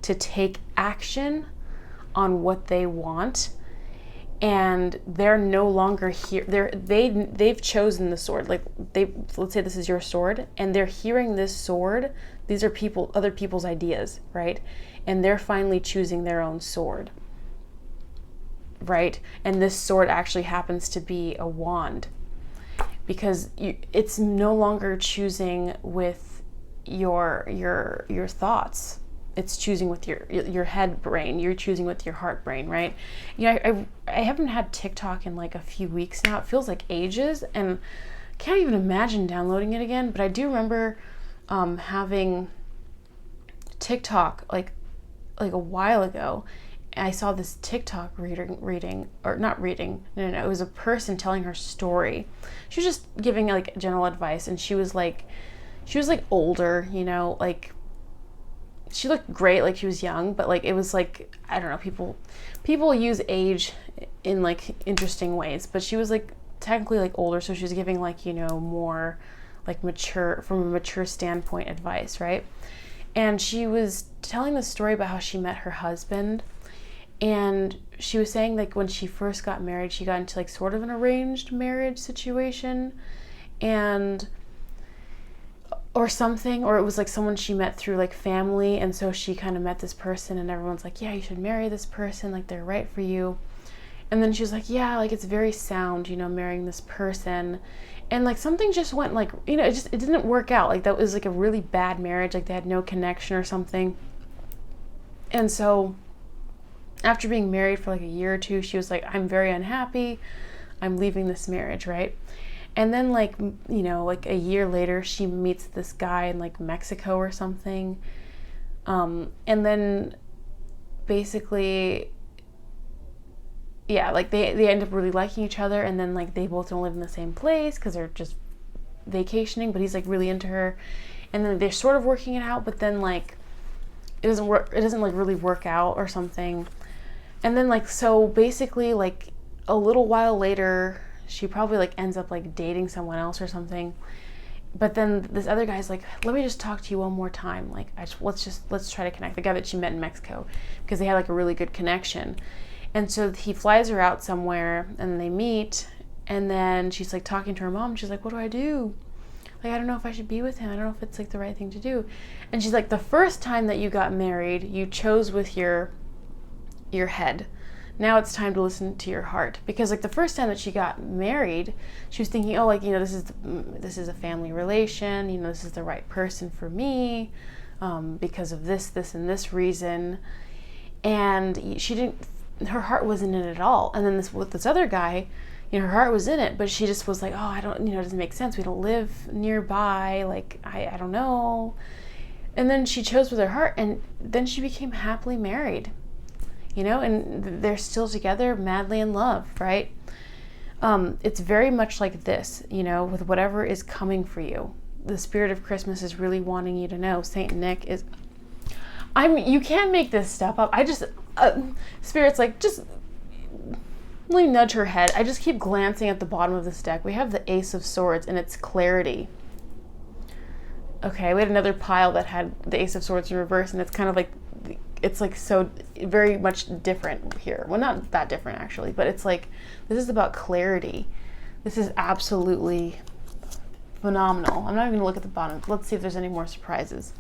to take action on what they want, and they're no longer here. They've chosen the sword. Like, let's say this is your sword, and they're hearing this sword. These are other people's ideas, right? And they're finally choosing their own sword, right? And this sword actually happens to be a wand, because it's no longer choosing with your thoughts. It's choosing with your head brain. You're choosing with your heart brain, right? I haven't had TikTok in like a few weeks now. It feels like ages, and can't even imagine downloading it again. But I do remember having TikTok like a while ago. I saw this TikTok reading, or not reading. No, it was a person telling her story. She was just giving like general advice, and she was like older, like. She looked great, like she was young, but like it was like, I don't know, people use age in like interesting ways, but she was like technically like older, so she was giving like, more like mature, from a mature standpoint, advice, right? And she was telling the story about how she met her husband, and she was saying like when she first got married, she got into like sort of an arranged marriage situation, or something, or it was like someone she met through like family, and so she kind of met this person, and everyone's like, yeah, you should marry this person, like they're right for you. And then she was like, yeah, like it's very sound, marrying this person. And like something just went like, it didn't work out. Like that was like a really bad marriage, like they had no connection or something. And so after being married for like a year or two, she was like, I'm very unhappy, I'm leaving this marriage, right? And then like, like a year later, she meets this guy in like Mexico or something. And then basically, yeah, like they end up really liking each other, and then like they both don't live in the same place because they're just vacationing, but he's like really into her. And then they're sort of working it out, but then like it doesn't like really work out or something. And then like, so basically like a little while later, she probably like ends up like dating someone else or something. But then this other guy's like, let me just talk to you one more time. Like, let's try to connect. The guy that she met in Mexico, because they had like a really good connection. And so he flies her out somewhere, and they meet. And then she's like talking to her mom. She's like, what do I do? Like, I don't know if I should be with him. I don't know if it's like the right thing to do. And she's like, the first time that you got married, you chose with your head. Now it's time to listen to your heart. Because like the first time that she got married, she was thinking, oh, like, this is a family relation, this is the right person for me, because of this, and this reason. And her heart wasn't in it at all. And then with this other guy, her heart was in it, but she just was like, oh, I don't, it doesn't make sense. We don't live nearby. Like, I don't know. And then she chose with her heart, and then she became happily married. And they're still together, madly in love, right? It's very much like this, with whatever is coming for you. The spirit of Christmas is really wanting you to know. Saint Nick is, you can't make this stuff up. Spirit's like, just let me nudge her head. I just keep glancing at the bottom of this deck. We have the Ace of Swords, and it's clarity. Okay, we had another pile that had the Ace of Swords in reverse, and it's kind of like, it's like so very much different here. Well, not that different actually, but it's like, this is about clarity. This is absolutely phenomenal. I'm not even gonna look at the bottom. Let's see if there's any more surprises.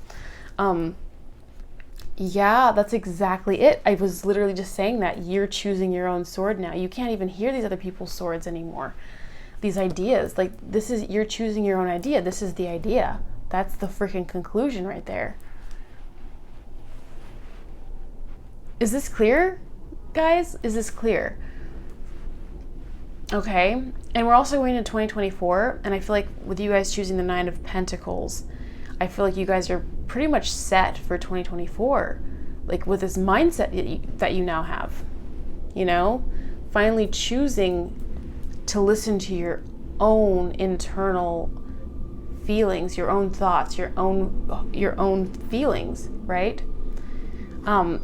Yeah, that's exactly it. I was literally just saying that. You're choosing your own sword now. You can't even hear these other people's swords anymore. These ideas, like you're choosing your own idea. This is the idea. That's the freaking conclusion right there. Is this clear, guys? Is this clear? Okay. And we're also going into 2024, and I feel like with you guys choosing the 9 of Pentacles, I feel like you guys are pretty much set for 2024, like with this mindset that you now have, finally choosing to listen to your own internal feelings, your own thoughts, your own feelings, right?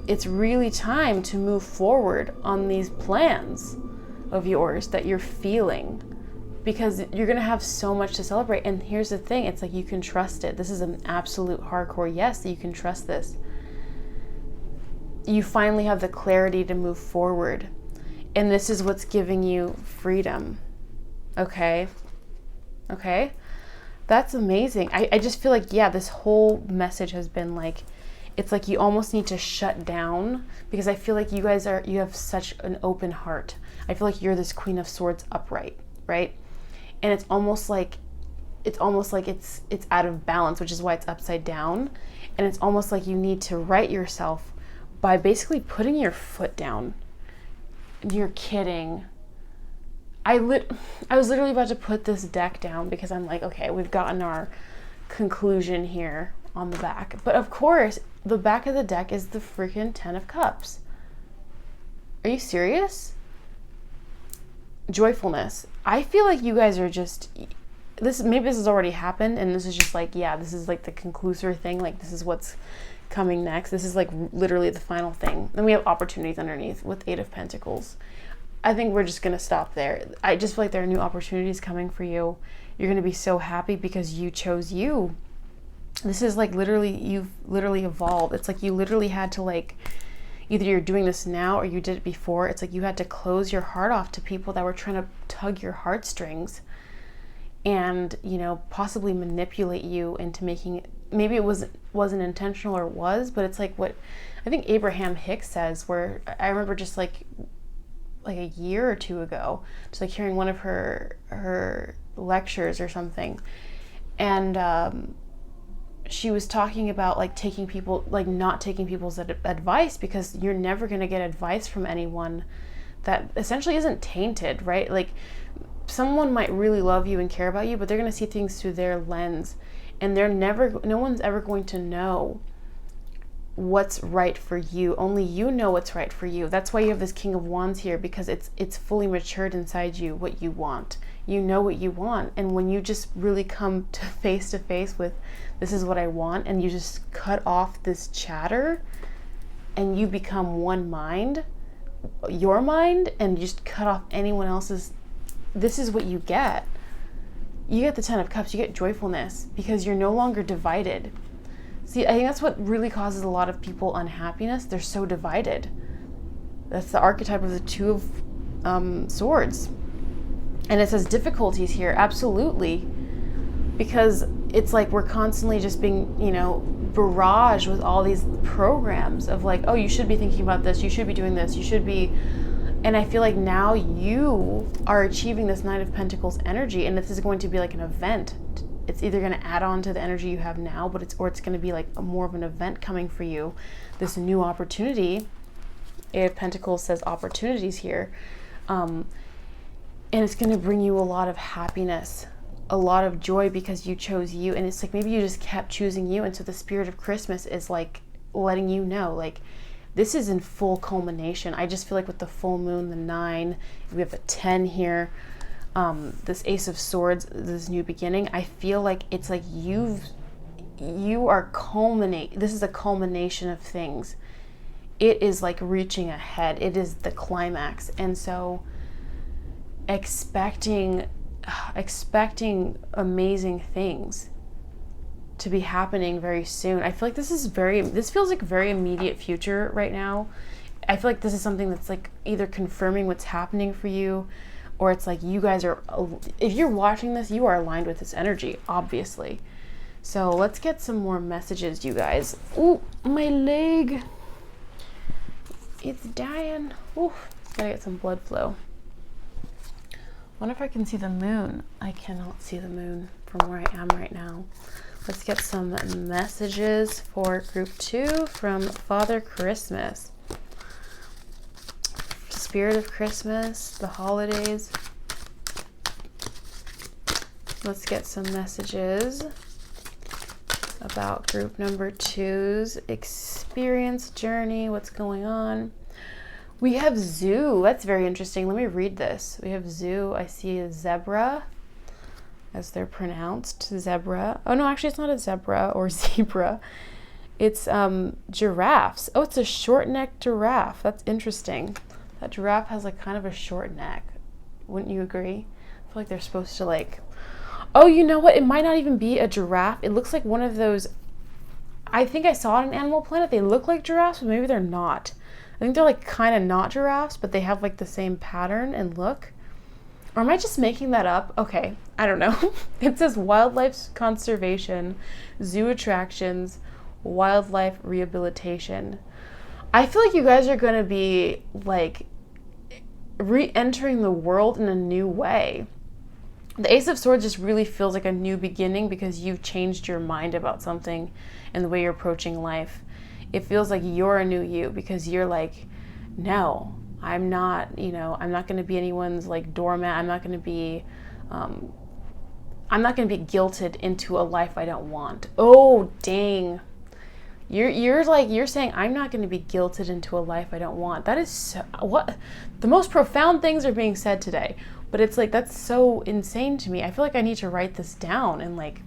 It's really time to move forward on these plans of yours that you're feeling, because you're going to have so much to celebrate. And here's the thing, it's like you can trust it. This is an absolute hardcore yes, that you can trust this. You finally have the clarity to move forward. And this is what's giving you freedom. Okay? Okay? That's amazing. I just feel like, yeah, this whole message has been like, it's like you almost need to shut down, because I feel like you have such an open heart. I feel like you're this Queen of Swords upright, right? And it's almost like it's out of balance, which is why it's upside down. And it's almost like you need to right yourself by basically putting your foot down. You're kidding. I was literally about to put this deck down because I'm like, okay, we've gotten our conclusion here on the back. But of course, the back of the deck is the freaking 10 of Cups. Are you serious? Joyfulness. I feel like you guys are just, maybe this has already happened, and this is just like, yeah, this is like the conclusory thing. Like, this is what's coming next. This is like literally the final thing. Then we have opportunities underneath with 8 of Pentacles. I think we're just going to stop there. I just feel like there are new opportunities coming for you. You're going to be so happy because you chose you. This is like literally, you've literally evolved. It's like you literally had to, like, either you're doing this now or you did it before. It's like you had to close your heart off to people that were trying to tug your heartstrings and, you know, possibly manipulate you into making it. Maybe it wasn't intentional, or was, but it's like what I think Abraham Hicks says, where I remember just like a year or two ago, just like hearing one of her lectures or something, and she was talking about like not taking people's advice, because you're never going to get advice from anyone that essentially isn't tainted, right? Like, someone might really love you and care about you, but they're going to see things through their lens, and no one's ever going to know what's right for you. Only you know what's right for you. That's why you have this King of Wands here, because it's fully matured inside you what you want. You know what you want, and when you just really come to face with, this is what I want, and you just cut off this chatter and you become one mind, your mind, and you just cut off anyone else's, this is what you get. You get the 10 of Cups, you get joyfulness, because you're no longer divided. See, I think that's what really causes a lot of people unhappiness. They're so divided. That's the archetype of the 2 of Swords. And it says difficulties here, absolutely. Because it's like we're constantly just being, you know, barraged with all these programs of like, oh, you should be thinking about this, you should be doing this, you should be. And I feel like now you are achieving this Knight of Pentacles energy, and this is going to be like an event. It's either going to add on to the energy you have now, but it's going to be like more of an event coming for you. This new opportunity. 8 of Pentacles says opportunities here. And it's going to bring you a lot of happiness, a lot of joy, because you chose you. And it's like maybe you just kept choosing you. And so the spirit of Christmas is like letting you know, like, this is in full culmination. I just feel like with the full moon, the 9, we have a 10 here. This Ace of Swords, this new beginning. I feel like it's like you are this is a culmination of things. It is like reaching ahead. It is the climax. And so expecting amazing things to be happening very soon. I feel like this feels like very immediate future right now. I feel like this is something that's like either confirming what's happening for you, or it's like you guys are, if you're watching this, you are aligned with this energy, obviously. So let's get some more messages, you guys. Ooh, my leg. It's dying. Ooh, gotta get some blood flow. Wonder if I can see the moon. I cannot see the moon from where I am right now. Let's get some messages for group 2 from Father Christmas. Spirit of Christmas, the holidays. Let's get some messages about group number 2's experience journey. What's going on? We have zoo. That's very interesting. Let me read this. We have zoo. I see a zebra. as they're pronounced. Zebra. Oh no, actually it's not a zebra or zebra. It's giraffes. Oh, it's a short-necked giraffe. That's interesting. That giraffe has like kind of a short neck. Wouldn't you agree? I feel like they're supposed to like... Oh, you know what? It might not even be a giraffe. It looks like one of those... I think I saw it on Animal Planet. They look like giraffes, but maybe they're not. I think they're like kind of not giraffes, but they have like the same pattern and look. Or am I just making that up? Okay, I don't know. It says wildlife conservation, zoo attractions, wildlife rehabilitation. I feel like you guys are going to be like re-entering the world in a new way. The Ace of Swords just really feels like a new beginning because you've changed your mind about something and the way you're approaching life. It feels like you're a new you because you're like, no, I'm not, I'm not going to be anyone's like doormat. I'm not going to be guilted into a life I don't want. Oh, dang. You're saying I'm not going to be guilted into a life I don't want. That is so, what the most profound things are being said today. But it's like, that's so insane to me. I feel like I need to write this down and like,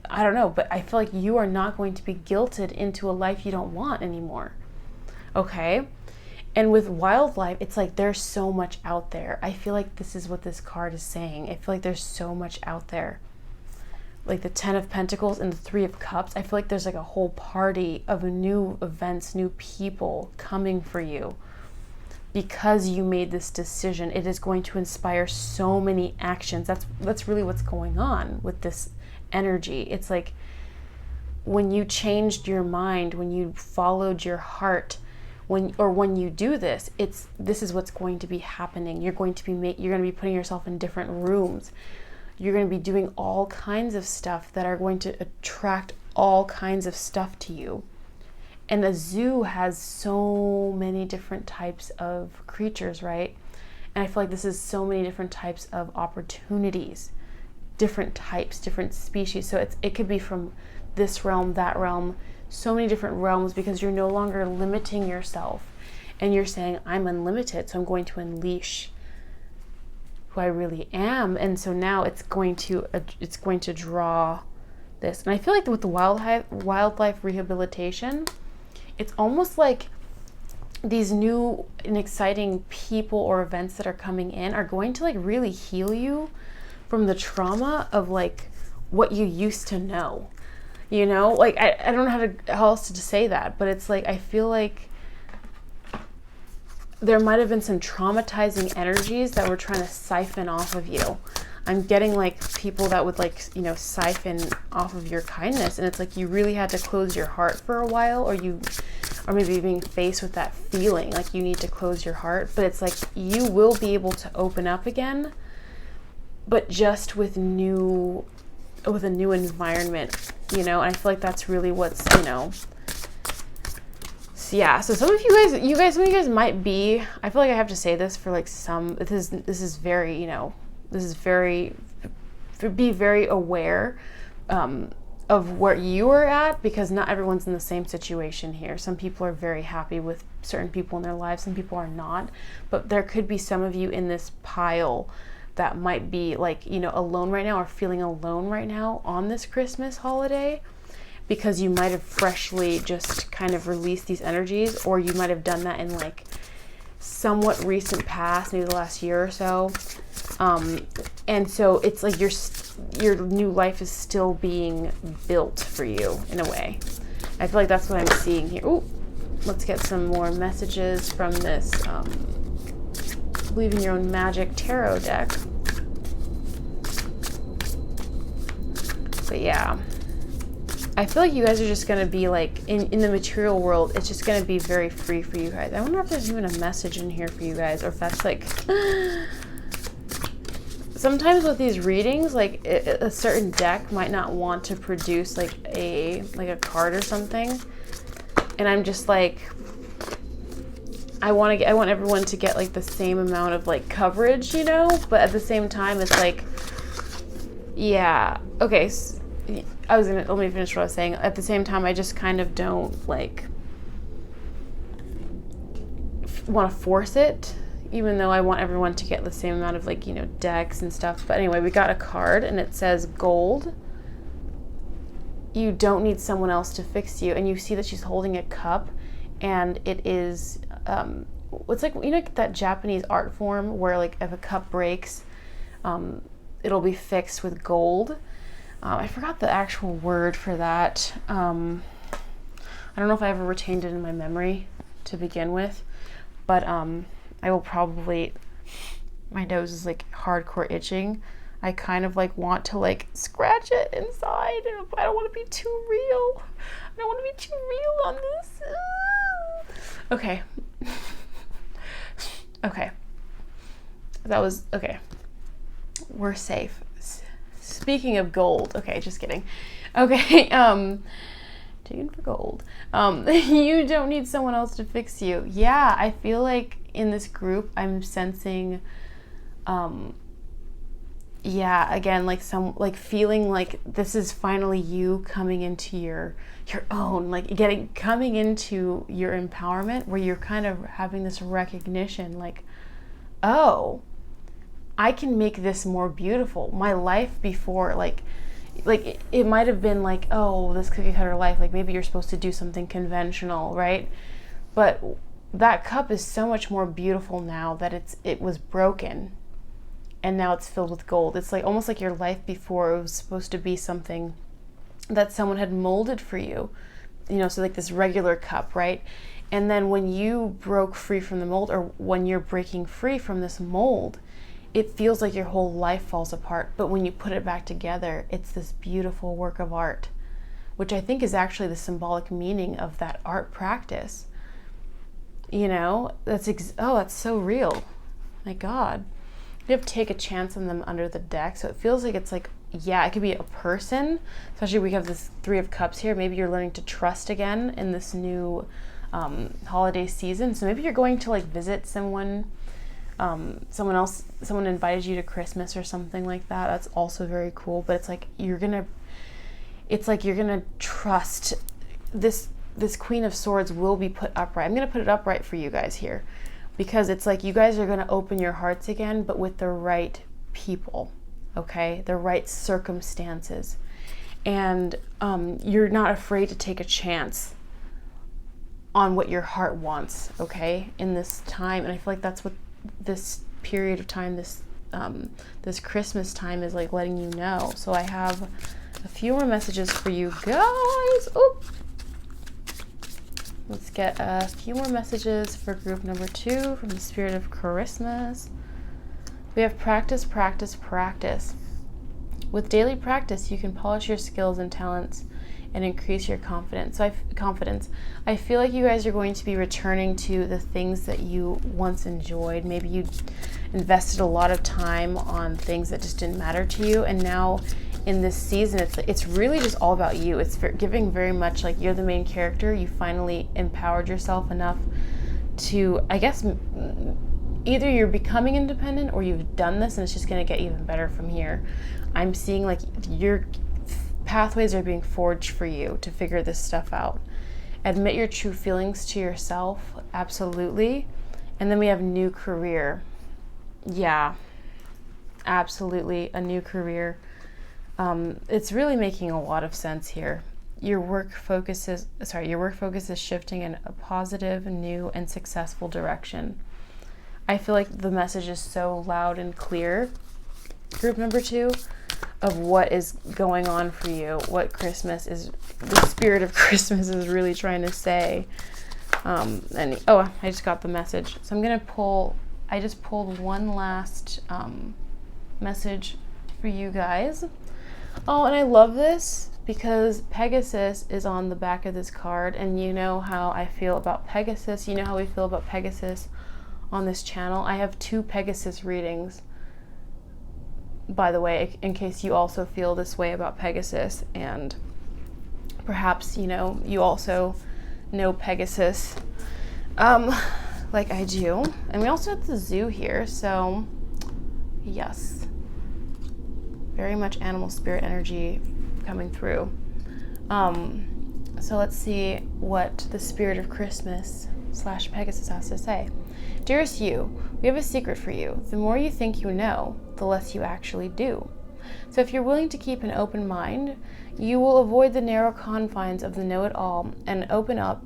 I don't know, but I feel like you are not going to be guilted into a life you don't want anymore. Okay? And with wildlife, it's like there's so much out there. I feel like this is what this card is saying. I feel like there's so much out there. Like the 10 of Pentacles and the 3 of Cups, I feel like there's like a whole party of new events, new people coming for you. Because you made this decision, it is going to inspire so many actions. That's really what's going on with this energy. It's like when you changed your mind, when you followed your heart, when you do this, this is what's going to be happening. You're going to be putting yourself in different rooms. You're going to be doing all kinds of stuff that are going to attract all kinds of stuff to you. And a zoo has so many different types of creatures, right? And I feel like this is so many different types of opportunities, different types, different species. So it could be from this realm, that realm, so many different realms, because you're no longer limiting yourself. And you're saying, I'm unlimited, so I'm going to unleash who I really am. And so now it's going to draw this. And I feel like with the wildlife rehabilitation, it's almost like these new and exciting people or events that are coming in are going to like really heal you from the trauma of like what you used to know. Like I don't know how else to say that, but it's like I feel like there might have been some traumatizing energies that were trying to siphon off of you. I'm getting like people that would like, siphon off of your kindness. And it's like you really had to close your heart for a while, or maybe being faced with that feeling like you need to close your heart. But it's like you will be able to open up again, but just with a new environment, and I feel like that's really what's, So yeah, so some of you guys might be, I feel like I have to say this for like this is very, be very aware of where you are at, because not everyone's in the same situation here. Some people are very happy with certain people in their lives, some people are not, but there could be some of you in this pile that might be like, alone right now, or feeling alone right now on this Christmas holiday, because you might have freshly just kind of released these energies, or you might have done that in like somewhat recent past, maybe the last year or so. And so it's like your new life is still being built for you in a way. I feel like that's what I'm seeing here. Ooh, let's get some more messages from this Believe in Your Own Magic tarot deck. But yeah, I feel like you guys are just going to be like, in the material world, it's just going to be very free for you guys. I wonder if there's even a message in here for you guys, or if that's like... Sometimes with these readings, like a certain deck might not want to produce like a card or something. And I'm just like, I want everyone to get like the same amount of like coverage, but at the same time, it's like, yeah, okay. Let me finish what I was saying. At the same time, I just kind of don't like want to force it, even though I want everyone to get the same amount of like, you know, decks and stuff. But anyway, we got a card and it says gold. You don't need someone else to fix you. And you see that she's holding a cup, and it is, it's like, you know, that Japanese art form where like if a cup breaks, it'll be fixed with gold. I forgot the actual word for that. I don't know if I ever retained it in my memory to begin with, but I will probably, my nose is like hardcore itching. I kind of like want to like scratch it inside, and I don't want to be too real. I don't want to be too real on this. Okay. Okay. That was, okay. We're safe. Speaking of gold, okay, just kidding. Okay, digging for gold. You don't need someone else to fix you. Yeah, I feel like in this group I'm sensing, yeah, again, like feeling like this is finally you coming into your own, like coming into your empowerment, where you're kind of having this recognition, like, oh, I can make this more beautiful. My life before, like it might have been like, oh, this cookie cutter life, like maybe you're supposed to do something conventional, right? But that cup is so much more beautiful now that it was broken, and now it's filled with gold. It's like almost like your life before, it was supposed to be something that someone had molded for you, you know, so like this regular cup, right? And then when you broke free from the mold, or when you're breaking free from this mold, it feels like your whole life falls apart. But when you put it back together, it's this beautiful work of art, which I think is actually the symbolic meaning of that art practice. You know, that's so real. My God. You have to take a chance on them under the deck. So it feels like it's like, yeah, it could be a person, especially we have this Three of Cups here. Maybe you're learning to trust again in this new holiday season. So maybe you're going to like visit someone, someone invited you to Christmas or something like that. That's also very cool. But it's like you're gonna trust this Queen of Swords will be put upright. I'm gonna put it upright for you guys here, because it's like you guys are gonna open your hearts again, but with the right people, okay? The right circumstances. And you're not afraid to take a chance on what your heart wants, okay? In this time. And I feel like that's what this period of time, this Christmas time is like letting you know. So I have a few more messages for you guys. Oop. Let's get a few more messages for group number 2 from the Spirit of Christmas. We have practice, practice, practice. With daily practice, you can polish your skills and talents and increase your confidence. I feel like you guys are going to be returning to the things that you once enjoyed. Maybe you invested a lot of time on things that just didn't matter to you, and now in this season, it's really just all about you. It's giving very much like you're the main character. You finally empowered yourself enough to, I guess, either you're becoming independent or you've done this and it's just going to get even better from here. I'm seeing like your pathways are being forged for you to figure this stuff out. Admit your true feelings to yourself, absolutely. And then we have new career. Yeah, absolutely, a new career. It's really making a lot of sense here. Your work focus is shifting in a positive, new, and successful direction. I feel like the message is so loud and clear, group number 2, of what is going on for you, what Christmas is, the Spirit of Christmas is really trying to say. I just got the message. So I'm going to I just pulled one last message for you guys. Oh, and I love this because Pegasus is on the back of this card, and you know how I feel about Pegasus. You know how we feel about Pegasus on this channel. I have 2 Pegasus readings, by the way, in case you also feel this way about Pegasus, and perhaps, you know, you also know Pegasus like I do. And we also have the zoo here, so yes, very much animal spirit energy coming through. So let's see what the Spirit of Christmas / Pegasus has to say. Dearest you, we have a secret for you. The more you think you know, the less you actually do. So if you're willing to keep an open mind, you will avoid the narrow confines of the know-it-all and open up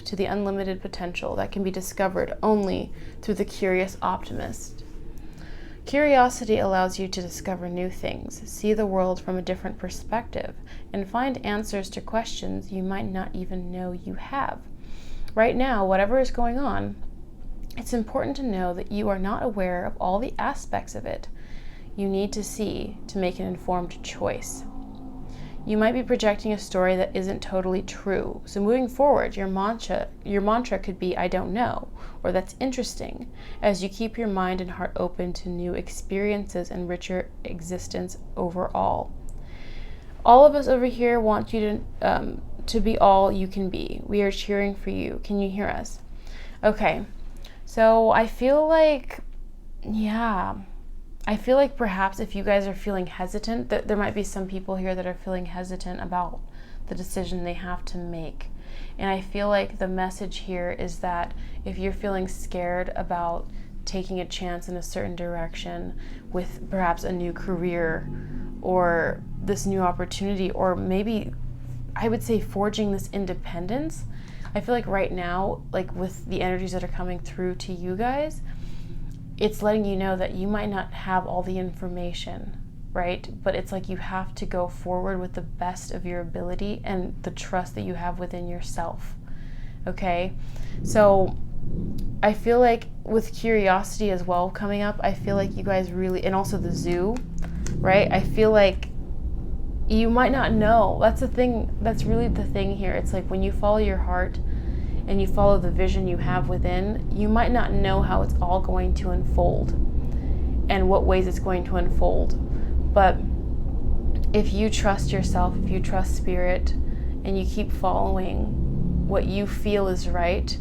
to the unlimited potential that can be discovered only through the curious optimist. Curiosity allows you to discover new things, see the world from a different perspective, and find answers to questions you might not even know you have. Right now, whatever is going on, it's important to know that you are not aware of all the aspects of it you need to see to make an informed choice. You might be projecting a story that isn't totally true. So moving forward, your mantra could be, I don't know, or that's interesting, as you keep your mind and heart open to new experiences and richer existence overall. All of us over here want you to be all you can be. We are cheering for you. Can you hear us? Okay, so I feel like perhaps if you guys are feeling hesitant, that there might be some people here that are feeling hesitant about the decision they have to make. And I feel like the message here is that if you're feeling scared about taking a chance in a certain direction with perhaps a new career or this new opportunity, or maybe I would say forging this independence, I feel like right now, like with the energies that are coming through to you guys, it's letting you know that you might not have all the information, right? But it's like you have to go forward with the best of your ability and the trust that you have within yourself, okay? So I feel like with curiosity as well coming up, I feel like you guys really, and also the zoo, right? I feel like you might not know. That's the thing, that's really the thing here. It's like when you follow your heart and you follow the vision you have within, you might not know how it's all going to unfold and what ways it's going to unfold. But if you trust yourself, if you trust spirit, and you keep following what you feel is right,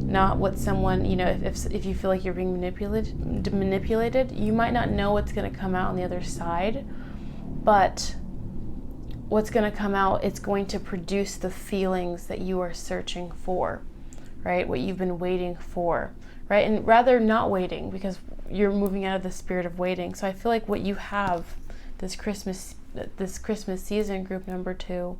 not what someone, if you feel like you're being manipulated, you might not know what's going to come out on the other side, but what's going to come out, it's going to produce the feelings that you are searching for, right? What you've been waiting for, right? And rather not waiting, because you're moving out of the spirit of waiting. So I feel like what you have this Christmas season, group number 2,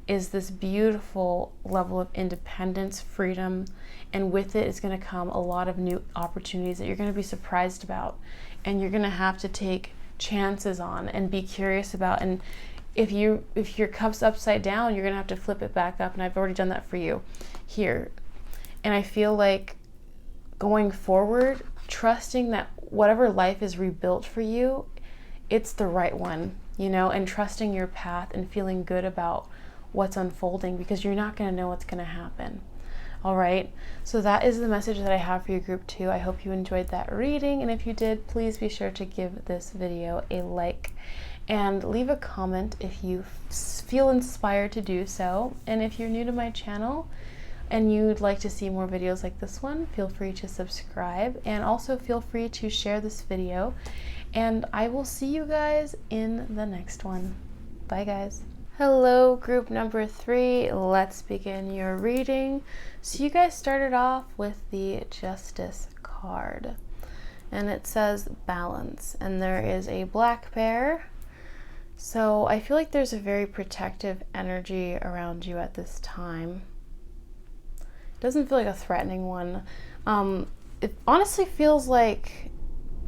is this beautiful level of independence, freedom, and with it is going to come a lot of new opportunities that you're going to be surprised about, and you're going to have to take chances on and be curious about. And if your cup's upside down, you're going to have to flip it back up, and I've already done that for you here. And I feel like going forward, trusting that whatever life is rebuilt for you, it's the right one, and trusting your path and feeling good about what's unfolding, because you're not going to know what's going to happen. All right, so that is the message that I have for you, group 2. I hope you enjoyed that reading, and if you did, please be sure to give this video a like and leave a comment if you feel inspired to do so. And if you're new to my channel and you'd like to see more videos like this one, feel free to subscribe, and also feel free to share this video, and I will see you guys in the next one. Bye guys. Hello, group number 3. Let's begin your reading. So you guys started off with the Justice card, and it says balance, and there is a black bear. So I feel like there's a very protective energy around you at this time. It doesn't feel like a threatening one. It honestly feels like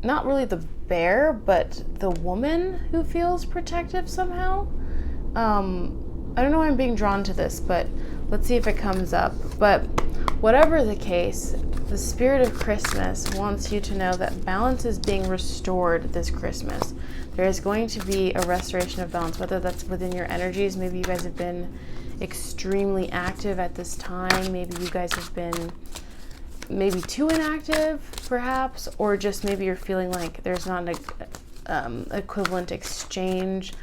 not really the bear, but the woman who feels protective somehow. I don't know why I'm being drawn to this, but let's see if it comes up. But whatever the case, the spirit of Christmas wants you to know that balance is being restored this Christmas. There is going to be a restoration of balance, whether that's within your energies. Maybe you guys have been extremely active at this time. Maybe you guys have been maybe too inactive, perhaps, or just maybe you're feeling like there's not an equivalent exchange,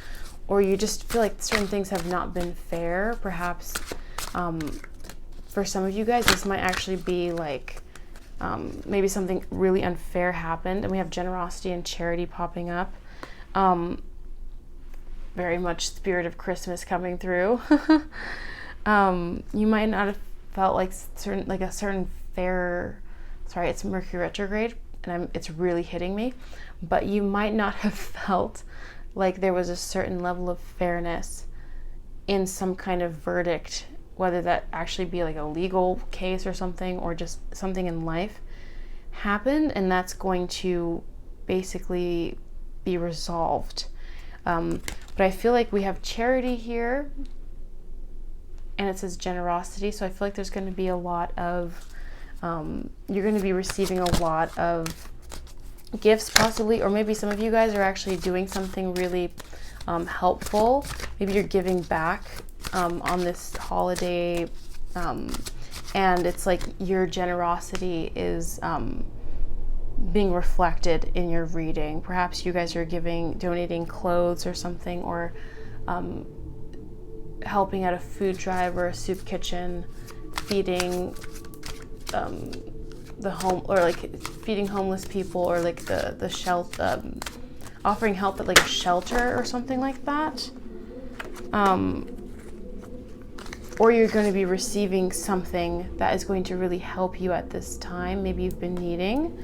or you just feel like certain things have not been fair. Perhaps for some of you guys, this might actually be like maybe something really unfair happened, and we have generosity and charity popping up. Very much spirit of Christmas coming through. You might not have felt like a certain sorry, it's Mercury retrograde, and it's really hitting me, but you might not have felt like there was a certain level of fairness in some kind of verdict, whether that actually be like a legal case or something, or just something in life happened, and that's going to basically be resolved. But I feel like we have charity here, and it says generosity, so I feel like there's going to be a lot of, you're going to be receiving a lot of gifts possibly, or maybe some of you guys are actually doing something really helpful. Maybe you're giving back on this holiday, and it's like your generosity is being reflected in your reading. Perhaps you guys are donating clothes or something, or helping out a food drive or a soup kitchen, feeding the home, or like feeding homeless people, or like the shelter, offering help at like a shelter or something like that. Or you're going to be receiving something that is going to really help you at this time. Maybe you've been needing,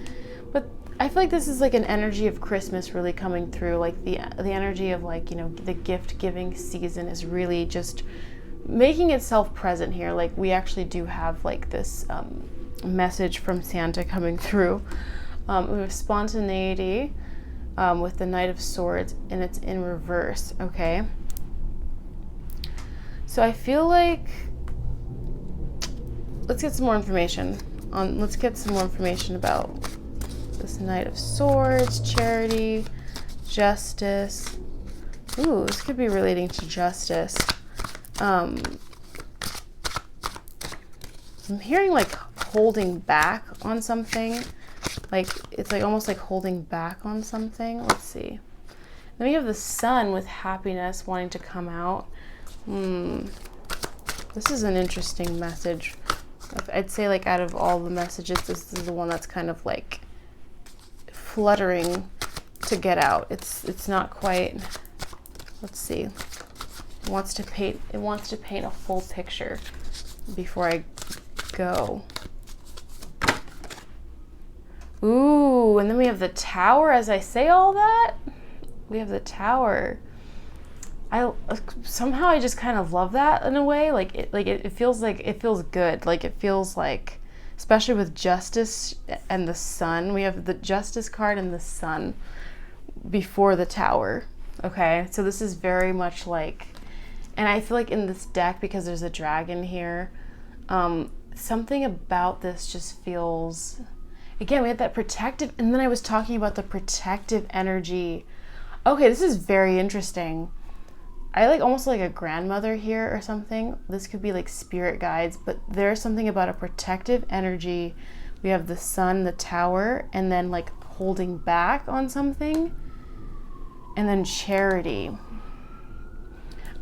but I feel like this is like an energy of Christmas really coming through. Like the energy of, like, you know, the gift giving season is really just making itself present here. Like we actually do have like this message from Santa coming through. We have spontaneity with the Knight of Swords, and it's in reverse. Okay. So I feel like let's get some more information about this Knight of Swords, charity, justice. Ooh, this could be relating to justice. I'm hearing like holding back on something. Like it's like almost like holding back on something. Let's see. Then we have the Sun with happiness wanting to come out. This is an interesting message. I'd say like out of all the messages, this is the one that's kind of like fluttering to get out. It's not quite. Let's see. It wants to paint a full picture before I go. Ooh, and then we have the Tower. As I say all that, we have the Tower. Somehow I just kind of love that in a way. It feels good. Like it feels like, especially with Justice and the Sun, we have the Justice card and the Sun before the Tower. Okay, so this is very much like, and I feel like in this deck, because there's a dragon here, something about this just feels, again, we had that protective, and then I was talking about the protective energy. Okay, this is very interesting. I like almost like a grandmother here or something. This could be like spirit guides, but there's something about a protective energy. We have the Sun, the Tower, and then like holding back on something. And then charity.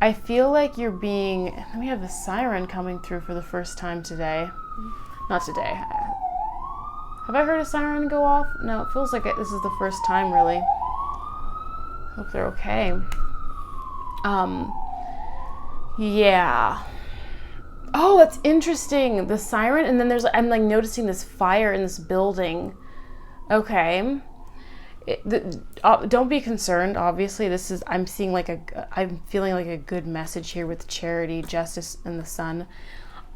I feel like you're being, and we have the Siren coming through for the first time today. Not today. Have I heard a siren go off? No, it feels like this is the first time really. Hope they're okay. Yeah. Oh, that's interesting. The siren, and then I'm like noticing this fire in this building. Okay. Don't be concerned. Obviously, I'm feeling like a good message here with charity, justice, and the Sun.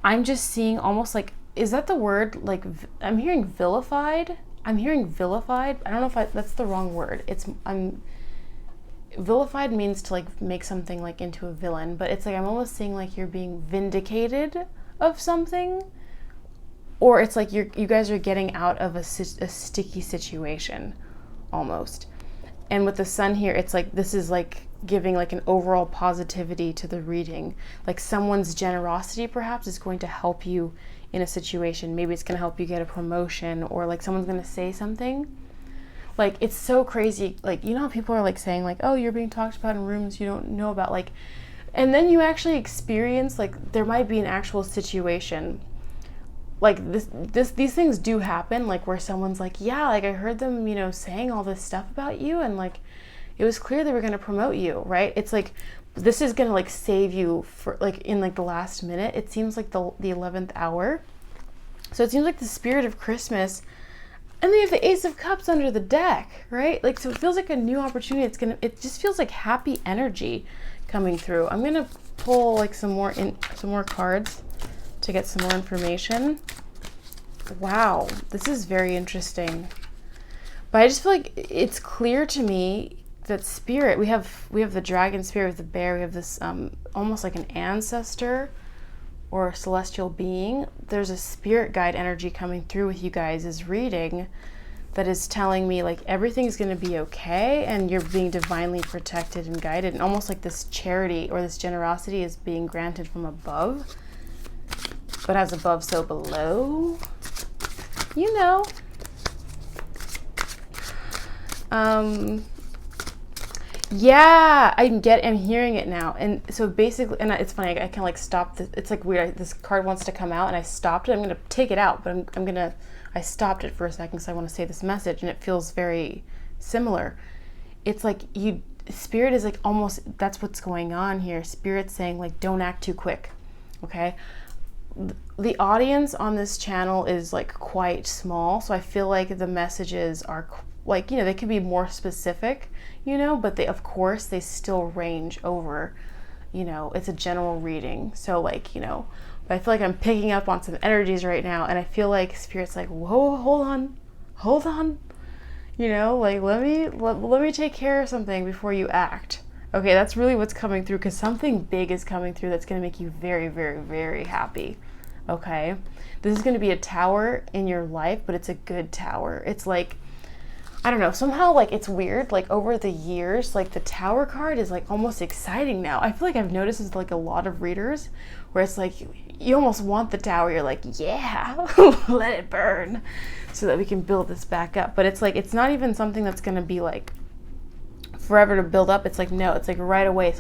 I'm just seeing almost like, is that the word? Like, I'm hearing vilified. I don't know if that's the wrong word. Vilified means to like make something like into a villain, but it's like I'm almost seeing like you're being vindicated of something, or it's like you guys are getting out of a sticky situation almost. And with the Sun here, it's like this is like giving like an overall positivity to the reading. Like someone's generosity perhaps is going to help you in a situation. Maybe it's going to help you get a promotion, or like someone's going to say something. Like, it's so crazy. Like, you know how people are like saying like, oh, you're being talked about in rooms you don't know about, like, and then you actually experience like there might be an actual situation like these things do happen, like where someone's like, yeah, like I heard them, you know, saying all this stuff about you, and like it was clear they were going to promote you, right? It's like this is going to like save you for like in like the last minute. It seems like the 11th hour. So it seems like the spirit of Christmas, and then you have the Ace of Cups under the deck, right? Like, so it feels like a new opportunity. It just feels like happy energy coming through. I'm gonna pull like some more cards to get some more information. Wow, this is very interesting. But I just feel like it's clear to me that spirit, we have the dragon spirit with the bear, we have this almost like an ancestor or a celestial being. There's a spirit guide energy coming through with you guys' reading that is telling me like everything's going to be okay and you're being divinely protected and guided, and almost like this charity or this generosity is being granted from above. But as above, so below, you know. Yeah, I'm hearing it now. And so basically, and it's funny, I can like stop this. It's like weird. This card wants to come out and I stopped it. I'm going to take it out, but I stopped it for a second because I want to say this message, and it feels very similar. It's like Spirit is like almost, that's what's going on here. Spirit's saying like, don't act too quick. Okay. The audience on this channel is like quite small. So I feel like the messages are like, you know, they could be more specific, you know, but they still range over, you know, it's a general reading. So like, you know, but I feel like I'm picking up on some energies right now, and I feel like Spirit's like, whoa, hold on, you know, like let me take care of something before you act. Okay, that's really what's coming through, because something big is coming through that's going to make you very, very, very happy. Okay, this is going to be a tower in your life, but it's a good tower. It's like, I don't know, somehow like it's weird, like over the years, like the Tower card is like almost exciting now. I feel like I've noticed it's like a lot of readers where it's like you almost want the Tower. You're like, yeah, let it burn so that we can build this back up. But it's like, it's not even something that's going to be like forever to build up. It's like, no, it's like right away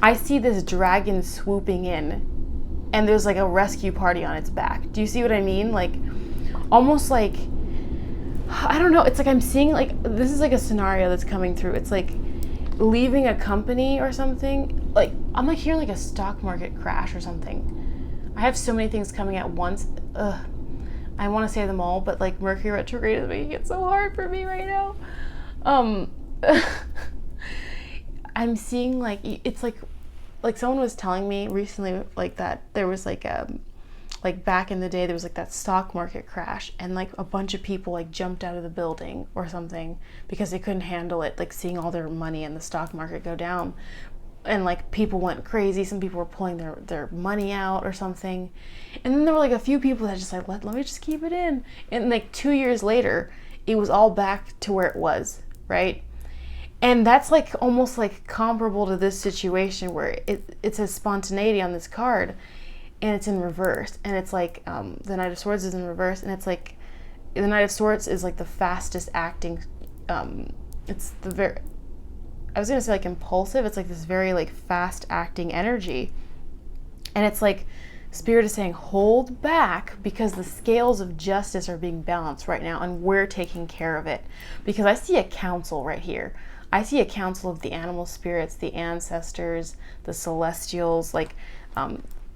I see this dragon swooping in and there's like a rescue party on its back. Do you see what I mean? Like almost like, I don't know, it's like I'm seeing like, this is like a scenario that's coming through. It's like leaving a company or something. Like I'm like hearing like a stock market crash or something. I have so many things coming at once. I want to say them all, but like Mercury retrograde is making it so hard for me right now. I'm seeing like, it's like someone was telling me recently like that there was like back in the day, there was like that stock market crash and like a bunch of people like jumped out of the building or something because they couldn't handle it, like seeing all their money in the stock market go down. And like people went crazy. Some people were pulling their money out or something. And then there were like a few people that just like, let me just keep it in. And like 2 years later, it was all back to where it was, right? And that's like almost like comparable to this situation where it says spontaneity on this card. And it's in reverse, and it's like the Knight of Swords is in reverse, and it's like the Knight of Swords is like the fastest acting. It's the I was gonna say like impulsive. It's like this very like fast acting energy, and it's like Spirit is saying hold back because the scales of justice are being balanced right now, and we're taking care of it. Because I see a council right here. I see a council of the animal spirits, the ancestors, the celestials, like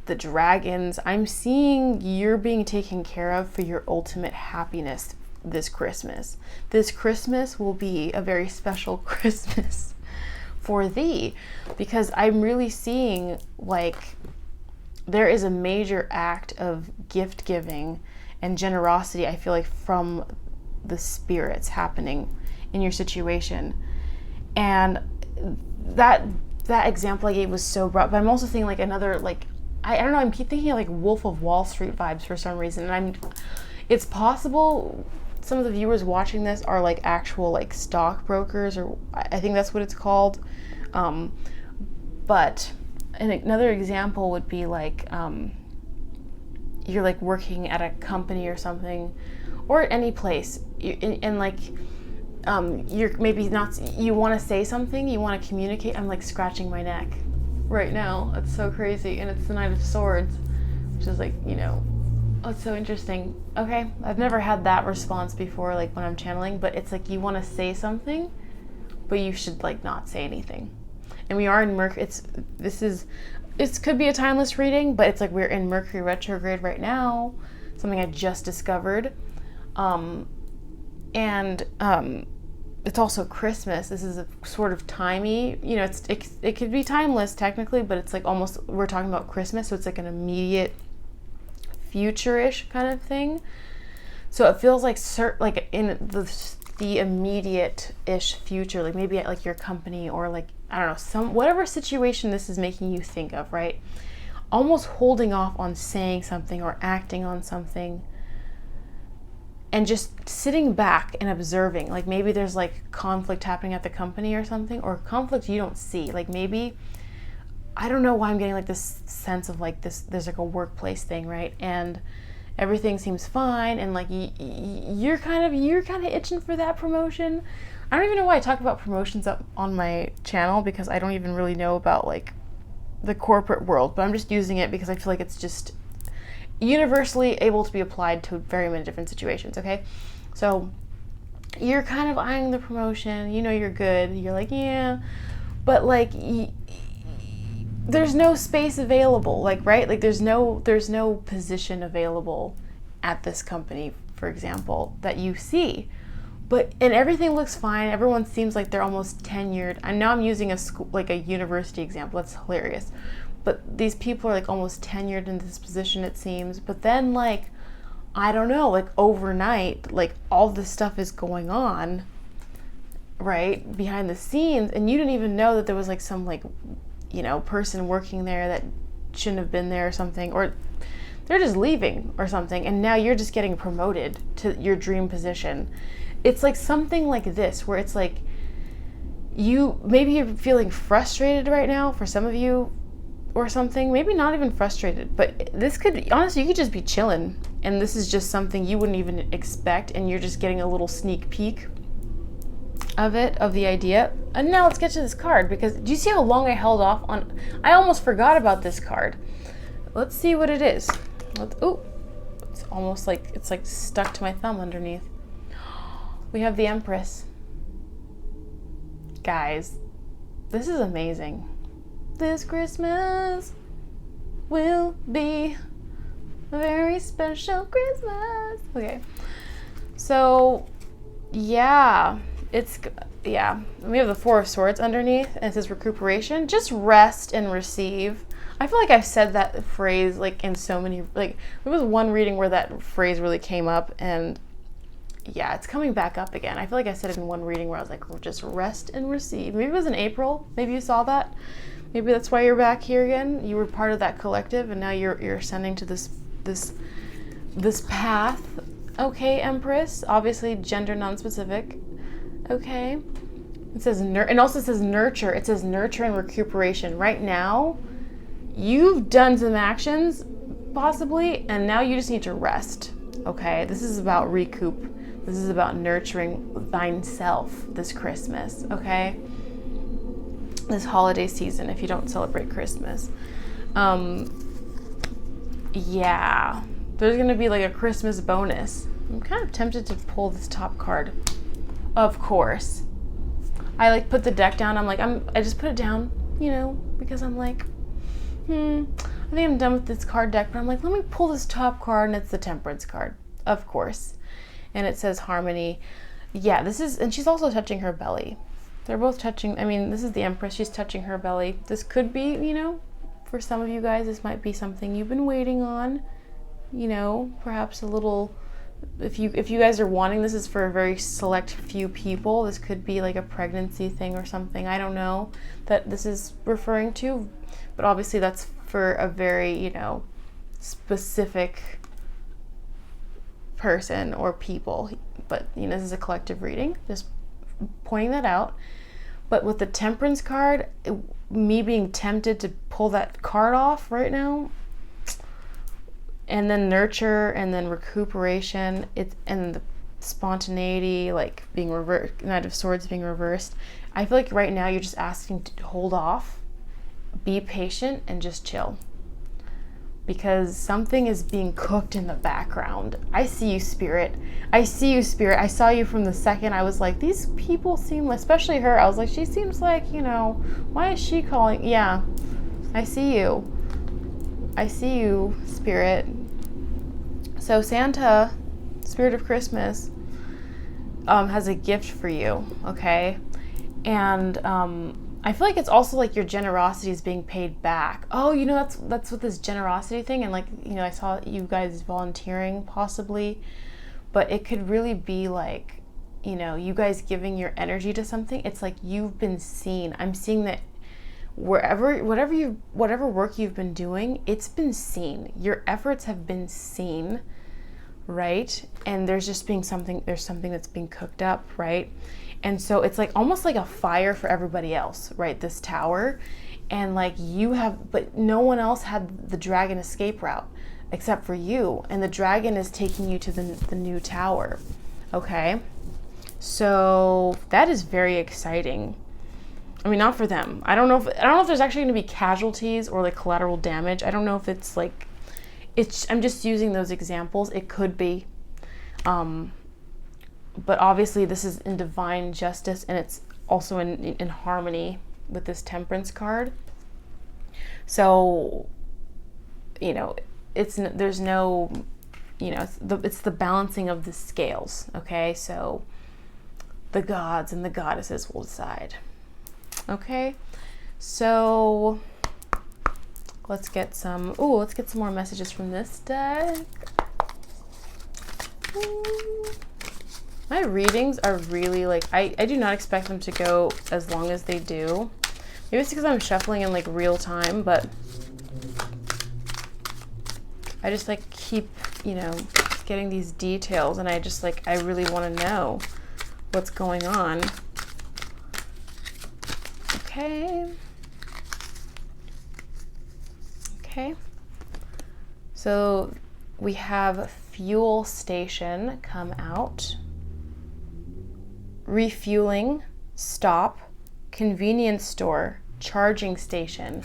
the dragons. I'm seeing you're being taken care of for your ultimate happiness this Christmas. This Christmas will be a very special Christmas for thee, because I'm really seeing like there is a major act of gift giving and generosity, I feel like, from the spirits happening in your situation. And that example I gave was so broad, but I'm also thinking like another, like, I don't know, I keep thinking of like Wolf of Wall Street vibes for some reason. And it's possible some of the viewers watching this are like actual like stockbrokers, or I think that's what it's called. But and another example would be like you're like working at a company or something, or at any place, and like you're maybe not, you want to say something, you want to communicate. I'm like scratching my neck right now. It's so crazy. And it's the Knight of Swords, which is like, you know, oh, it's so interesting. Okay, I've never had that response before, like when I'm channeling, but it's like you want to say something, but you should like not say anything. And we are in Mercury. It could be a timeless reading, but it's like we're in Mercury retrograde right now. something I just discovered. And it's also Christmas. This is a sort of timey, you know, it could be timeless technically, but it's like almost, we're talking about Christmas, so it's like an immediate future-ish kind of thing. So it feels like like in the immediate-ish future, like maybe at like your company, or like, I don't know, whatever situation this is making you think of, right? Almost holding off on saying something or acting on something, and just sitting back and observing. Like maybe there's like conflict happening at the company or something, or conflict you don't see. Like maybe, I don't know why I'm getting like this sense of like this, there's like a workplace thing, right? And everything seems fine, and like you're kind of itching for that promotion. I don't even know why I talk about promotions up on my channel, because I don't even really know about like the corporate world, but I'm just using it because I feel like it's just universally able to be applied to very many different situations. Okay, so you're kind of eyeing the promotion, you know, you're good, you're like, yeah, but like there's no space available, like, right? Like there's no position available at this company, for example, that you see. And everything looks fine. Everyone seems like they're almost tenured. I know I'm using a school, like a university example. That's hilarious. But these people are like almost tenured in this position, it seems. But then, like, I don't know, like overnight, like all this stuff is going on, right, behind the scenes, and you didn't even know that there was like some, like, you know, person working there that shouldn't have been there or something, or they're just leaving or something, and now you're just getting promoted to your dream position. It's like something like this, where it's like maybe you're feeling frustrated right now, for some of you, or something. Maybe not even frustrated, but this could, honestly, you could just be chilling, and this is just something you wouldn't even expect, and you're just getting a little sneak peek of the idea. And now let's get to this card, because do you see how long I held off on? I almost forgot about this card. Let's see what it is. Oh, it's almost like it's like stuck to my thumb underneath. We have the Empress. Guys, this is amazing. This Christmas will be a very special Christmas. Okay, so yeah, we have the Four of Swords underneath, and it says recuperation. Just rest and receive. I feel like I've said that phrase like in so many, like there was one reading where that phrase really came up, and yeah, it's coming back up again. I feel like I said it in one reading where I was like, just rest and receive. Maybe it was in April. Maybe you saw that. Maybe that's why you're back here again. You were part of that collective, and now you're ascending to this path. Okay, Empress. Obviously, gender non-specific. Okay. It says and also says nurture. It says nurture and recuperation. Right now, you've done some actions, possibly, and now you just need to rest. Okay. This is about recoup. This is about nurturing thine self this Christmas, okay? This holiday season, if you don't celebrate Christmas. Yeah, there's gonna be like a Christmas bonus. I'm kind of tempted to pull this top card. Of course. I like put the deck down. I just put it down, you know, because I'm like, I think I'm done with this card deck, but I'm like, let me pull this top card, and it's the Temperance card, of course. And it says harmony. Yeah, and she's also touching her belly. They're both touching, I mean, this is the Empress, she's touching her belly. This could be, you know, for some of you guys, this might be something you've been waiting on, you know, perhaps a little, if you guys are wanting, this is for a very select few people. This could be like a pregnancy thing or something. I don't know that this is referring to, but obviously that's for a very, you know, specific person or people, but you know, this is a collective reading, just pointing that out. But with the Temperance card, me being tempted to pull that card off right now, and then nurture, and then recuperation, and the spontaneity, like being reversed, Knight of Swords being reversed, I feel like right now you're just asking to hold off, be patient, and just chill. Because something is being cooked in the background. I see you, Spirit. I see you, Spirit. I saw you from the second I was like, these people seem, especially her, I was like, she seems like, you know, why is she calling? Yeah, I see you. I see you, Spirit. So Santa, Spirit of Christmas, has a gift for you, okay? And I feel like it's also like your generosity is being paid back. Oh, you know, that's what this generosity thing, and like, you know, I saw you guys volunteering possibly, but it could really be like, you know, you guys giving your energy to something. It's like you've been seen. I'm seeing that whatever work you've been doing, it's been seen. Your efforts have been seen, right? And there's something that's being cooked up, right? And so it's like almost like a fire for everybody else, right? This tower. And like but no one else had the dragon escape route except for you. And the dragon is taking you to the new tower. Okay. So that is very exciting. I mean, not for them. I don't know if there's actually going to be casualties or like collateral damage. I don't know if it's like, I'm just using those examples. It could be. But obviously this is in divine justice, and it's also in harmony with this Temperance card. So, you know, it's the balancing of the scales, okay? So the gods and the goddesses will decide. Okay? So let's get some more messages from this deck. My readings are really like, I do not expect them to go as long as they do. Maybe it's because I'm shuffling in like real time, but I just like keep, you know, getting these details, and I just like, I really want to know what's going on. Okay. Okay. So we have fuel station come out. Refueling, stop, convenience store, charging station.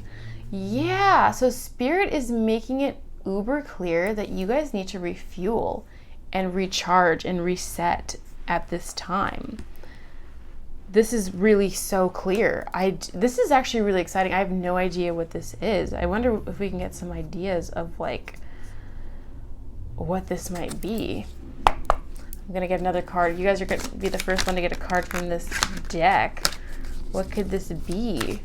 Yeah, so Spirit is making it uber clear that you guys need to refuel and recharge and reset at this time. This is really so clear. This is actually really exciting. I have no idea what this is. I wonder if we can get some ideas of like what this might be. I'm going to get another card. You guys are going to be the first one to get a card from this deck. What could this be?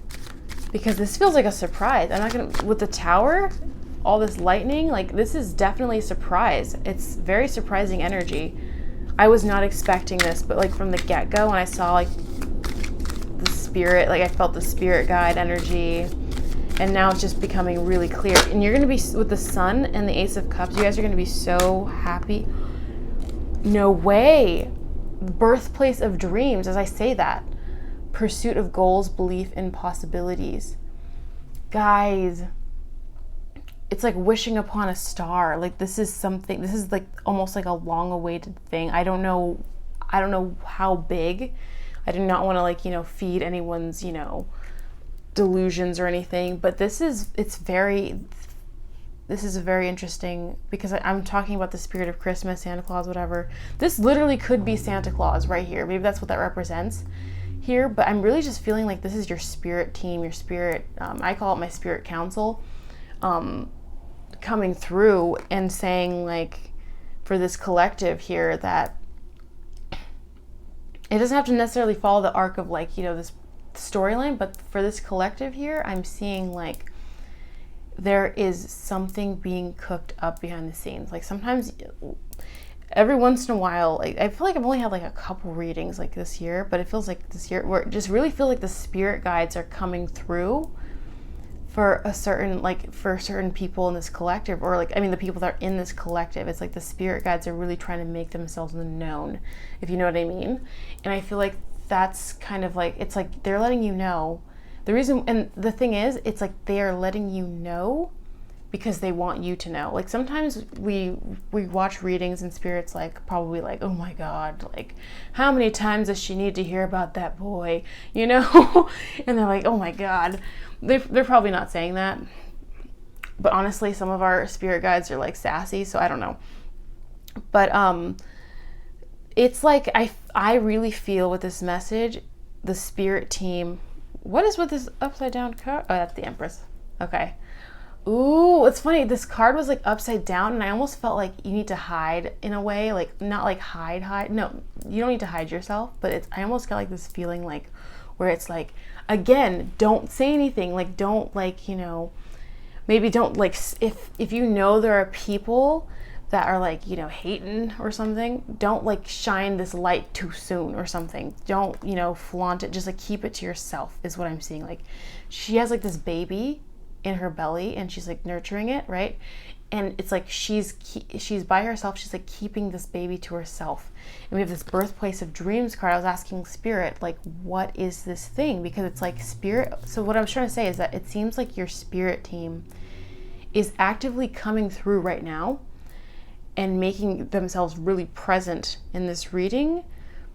Because this feels like a surprise. I'm not going to, with the tower, all this lightning, like this is definitely a surprise. It's very surprising energy. I was not expecting this, but like from the get-go, when I saw like the spirit, like I felt the spirit guide energy, and now it's just becoming really clear. And you're going to be, with the Sun and the Ace of Cups, you guys are going to be so happy. No way. Birthplace of dreams, as I say that. Pursuit of goals, belief in possibilities. Guys, it's like wishing upon a star. Like this is like almost like a long awaited thing. I don't know how big. I do not want to like, you know, feed anyone's, you know, delusions or anything, but this is very interesting because I'm talking about the spirit of Christmas, Santa Claus, whatever. This literally could be Santa Claus right here. Maybe that's what that represents here, but I'm really just feeling like this is your spirit team, your spirit, I call it my spirit council, coming through and saying like for this collective here that it doesn't have to necessarily follow the arc of like, you know, this storyline, but for this collective here, I'm seeing like there is something being cooked up behind the scenes. Like sometimes, every once in a while, like I feel like I've only had like a couple readings like this year, but it feels like this year where it just really feel like the spirit guides are coming through for certain people in this collective, or like, I mean, the people that are in this collective. It's like the spirit guides are really trying to make themselves known, if you know what I mean. And I feel like that's kind of like, it's like they're letting you know. The reason, and the thing is, it's like they are letting you know because they want you to know. Like sometimes we watch readings and spirits like probably like, oh my God, like how many times does she need to hear about that boy, you know? And they're like, oh my God. They're probably not saying that. But honestly, some of our spirit guides are like sassy, so I don't know. But it's like I really feel with this message, the spirit team. What is with this upside down card? Oh, that's the Empress. Okay. Ooh, it's funny. This card was like upside down, and I almost felt like you need to hide in a way, like not like hide. No, you don't need to hide yourself, but I almost got like this feeling like where it's like, again, don't say anything. Like, don't like, maybe don't like, if you know there are people that are like, hating or something, don't like shine this light too soon or something. Don't, flaunt it. Just like keep it to yourself is what I'm seeing. Like she has like this baby in her belly and she's like nurturing it, right? And it's like she's by herself. She's like keeping this baby to herself. And we have this birthplace of dreams card. I was asking spirit, like, what is this thing? Because it's like spirit. So what I was trying to say is that it seems like your spirit team is actively coming through right now and making themselves really present in this reading,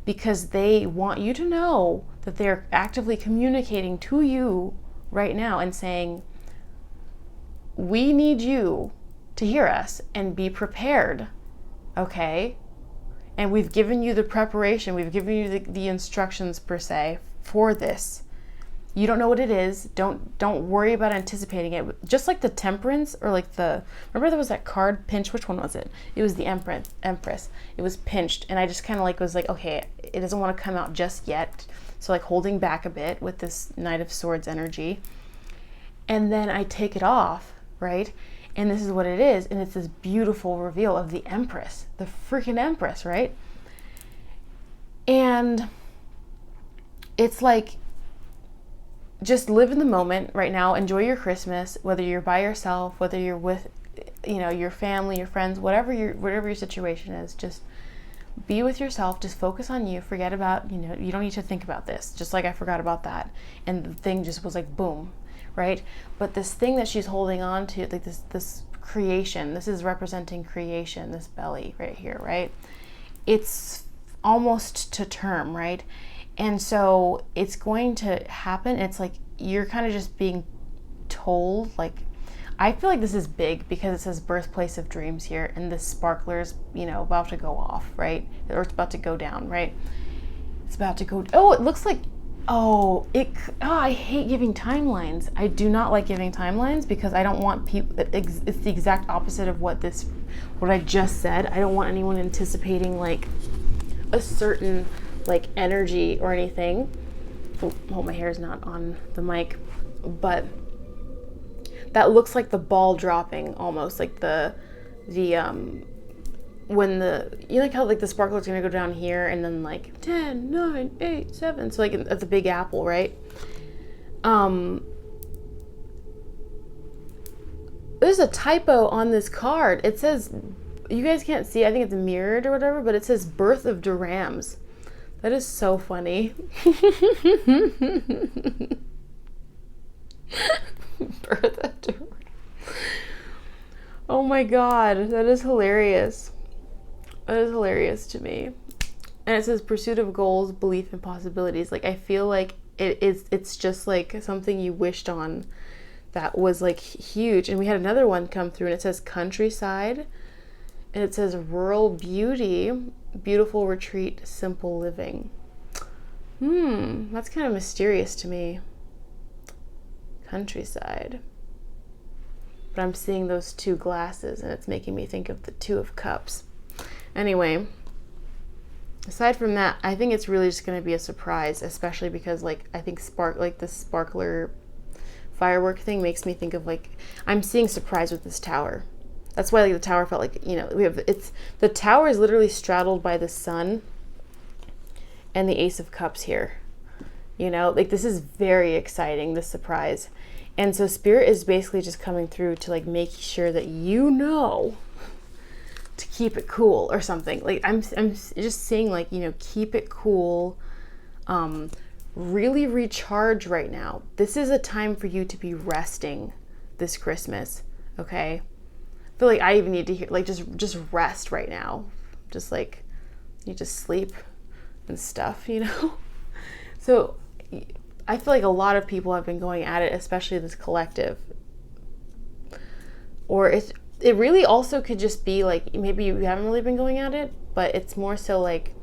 because they want you to know that they're actively communicating to you right now and saying, we need you to hear us and be prepared, okay? And we've given you the preparation, we've given you the instructions per se for this. You don't know what it is. Don't worry about anticipating it. Just like the Temperance, or like remember there was that card pinch, which one was it? It was the Empress. It was pinched, and I just kind of like was like, okay, it doesn't want to come out just yet. So like holding back a bit with this Knight of Swords energy. And then I take it off, right? And this is what it is. And it's this beautiful reveal of the Empress, the freaking Empress, right? And it's like, just live in the moment right now. Enjoy your Christmas, whether you're by yourself, whether you're with, your family, your friends, whatever your situation is. Just be with yourself. Just focus on you. Forget about, you don't need to think about this. Just like I forgot about that. And the thing just was like, boom, right? But this thing that she's holding on to, like this creation, this is representing creation, this belly right here, right? It's almost to term, right? And so it's going to happen. It's like you're kind of just being told, like, I feel like this is big because it says birthplace of dreams here, and this sparkler's, about to go off, right? Or it's about to go down, right? It's about to go, it looks like, I hate giving timelines. I do not like giving timelines because I don't want people, it's the exact opposite of what I just said. I don't want anyone anticipating like a certain like energy or anything. Oh, my hair is not on the mic, but that looks like the ball dropping almost, like when like how like the sparkler's gonna go down here and then like 10, 9, 8, 7, so like at the Big Apple, right? There's a typo on this card. It says, you guys can't see, I think it's mirrored or whatever, but it says birth of Durams. That is so funny. Birth of Durams. Oh my god, that is hilarious. That is hilarious to me. And it says pursuit of goals, belief, and possibilities. Like, I feel like it's just like something you wished on that was like huge. And we had another one come through and it says countryside. And it says rural beauty, beautiful retreat, simple living. That's kind of mysterious to me. Countryside. But I'm seeing those two glasses and it's making me think of the Two of Cups. Anyway, aside from that, I think it's really just going to be a surprise, especially because like I think the sparkler firework thing makes me think of like, I'm seeing surprise with this tower. That's why like the tower felt like, the tower is literally straddled by the sun and the Ace of Cups here. Like this is very exciting, this surprise. And so Spirit is basically just coming through to like make sure that to keep it cool or something. Like I'm just saying like, keep it cool. Really recharge right now. This is a time for you to be resting this Christmas, okay? I feel like I even need to hear like just rest right now. Just like you just sleep and stuff, So I feel like a lot of people have been going at it, especially this collective. Or it really also could just be like, maybe you haven't really been going at it, but it's more so like,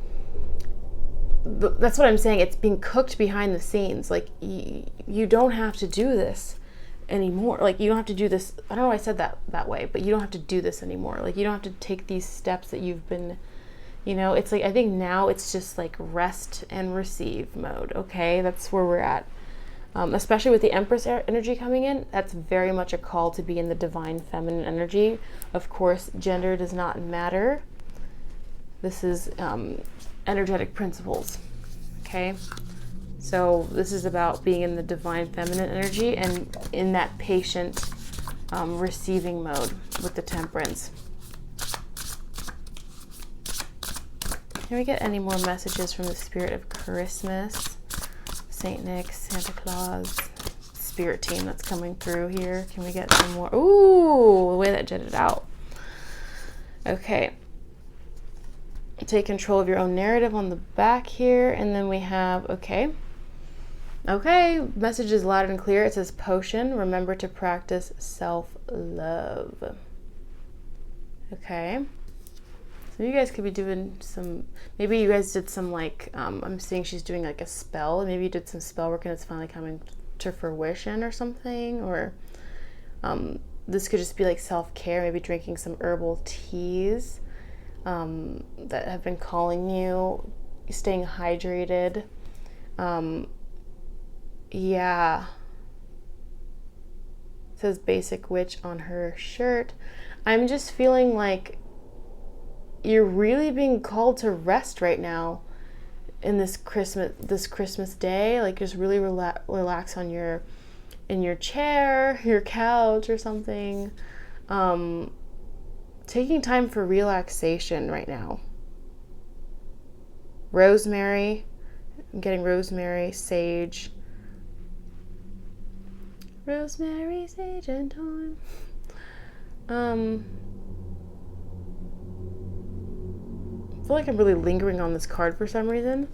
that's what I'm saying. It's being cooked behind the scenes. Like you don't have to do this. anymore. Like, you don't have to do this. I don't know why I said that way, but you don't have to do this anymore. Like, you don't have to take these steps that you've been, it's like, I think now it's just like rest and receive mode. Okay. That's where we're at. Especially with the Empress energy coming in, that's very much a call to be in the divine feminine energy. Of course, gender does not matter. This is energetic principles. Okay. So this is about being in the divine feminine energy and in that patient receiving mode with the Temperance. Can we get any more messages from the spirit of Christmas? Saint Nick, Santa Claus, spirit team that's coming through here. Can we get some more? Ooh, the way that jetted out. Okay. Take control of your own narrative on the back here. And then we have, okay, message is loud and clear. It says potion. Remember to practice self-love. Okay. So you guys could be doing some, maybe you guys did some like, I'm seeing she's doing like a spell. Maybe you did some spell work and it's finally coming to fruition or something. Or this could just be like self-care, maybe drinking some herbal teas that have been calling you, staying hydrated. Yeah. It says basic witch on her shirt. I'm just feeling like you're really being called to rest right now in this Christmas day. Like, just really relax on in your chair, your couch or something. Taking time for relaxation right now. Rosemary. I'm getting rosemary, sage. Rosemary, sage, and thyme. I feel like I'm really lingering on this card for some reason.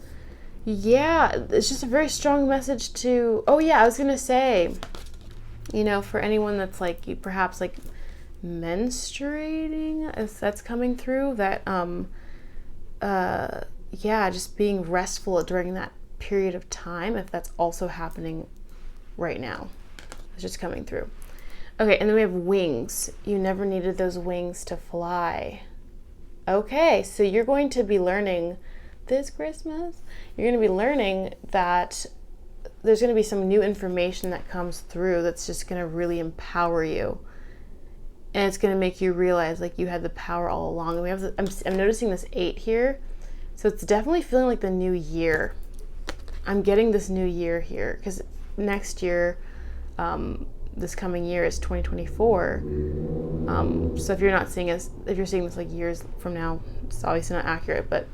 Yeah, it's just a very strong message to, oh yeah, I was going to say, for anyone that's like, perhaps like menstruating, if that's coming through, that, just being restful during that period of time, if that's also happening right now. It's just coming through. Okay, and then we have wings. You never needed those wings to fly. Okay, so you're going to be learning this Christmas, you're going to be learning that there's going to be some new information that comes through that's just going to really empower you. And it's going to make you realize like you had the power all along. And I'm noticing this 8 here. So it's definitely feeling like the new year. I'm getting this new year here because next year, this coming year is 2024. So if you're seeing this like years from now, it's obviously not accurate, but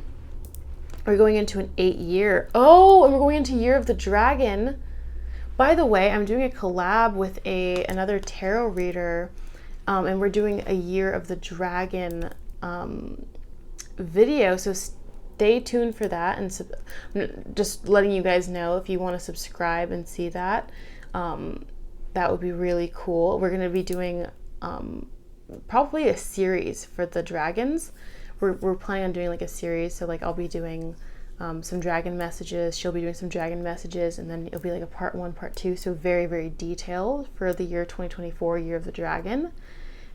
we're going into an 8 year. Oh, and we're going into Year of the Dragon. By the way, I'm doing a collab with another tarot reader, and we're doing a Year of the Dragon video. So stay tuned for that, and just letting you guys know if you want to subscribe and see that. That would be really cool. We're going to be doing probably a series for the dragons. We're planning on doing like a series. So like I'll be doing some dragon messages. She'll be doing some dragon messages. And then it'll be like a part 1, part 2. So very, very detailed for the year 2024, Year of the Dragon.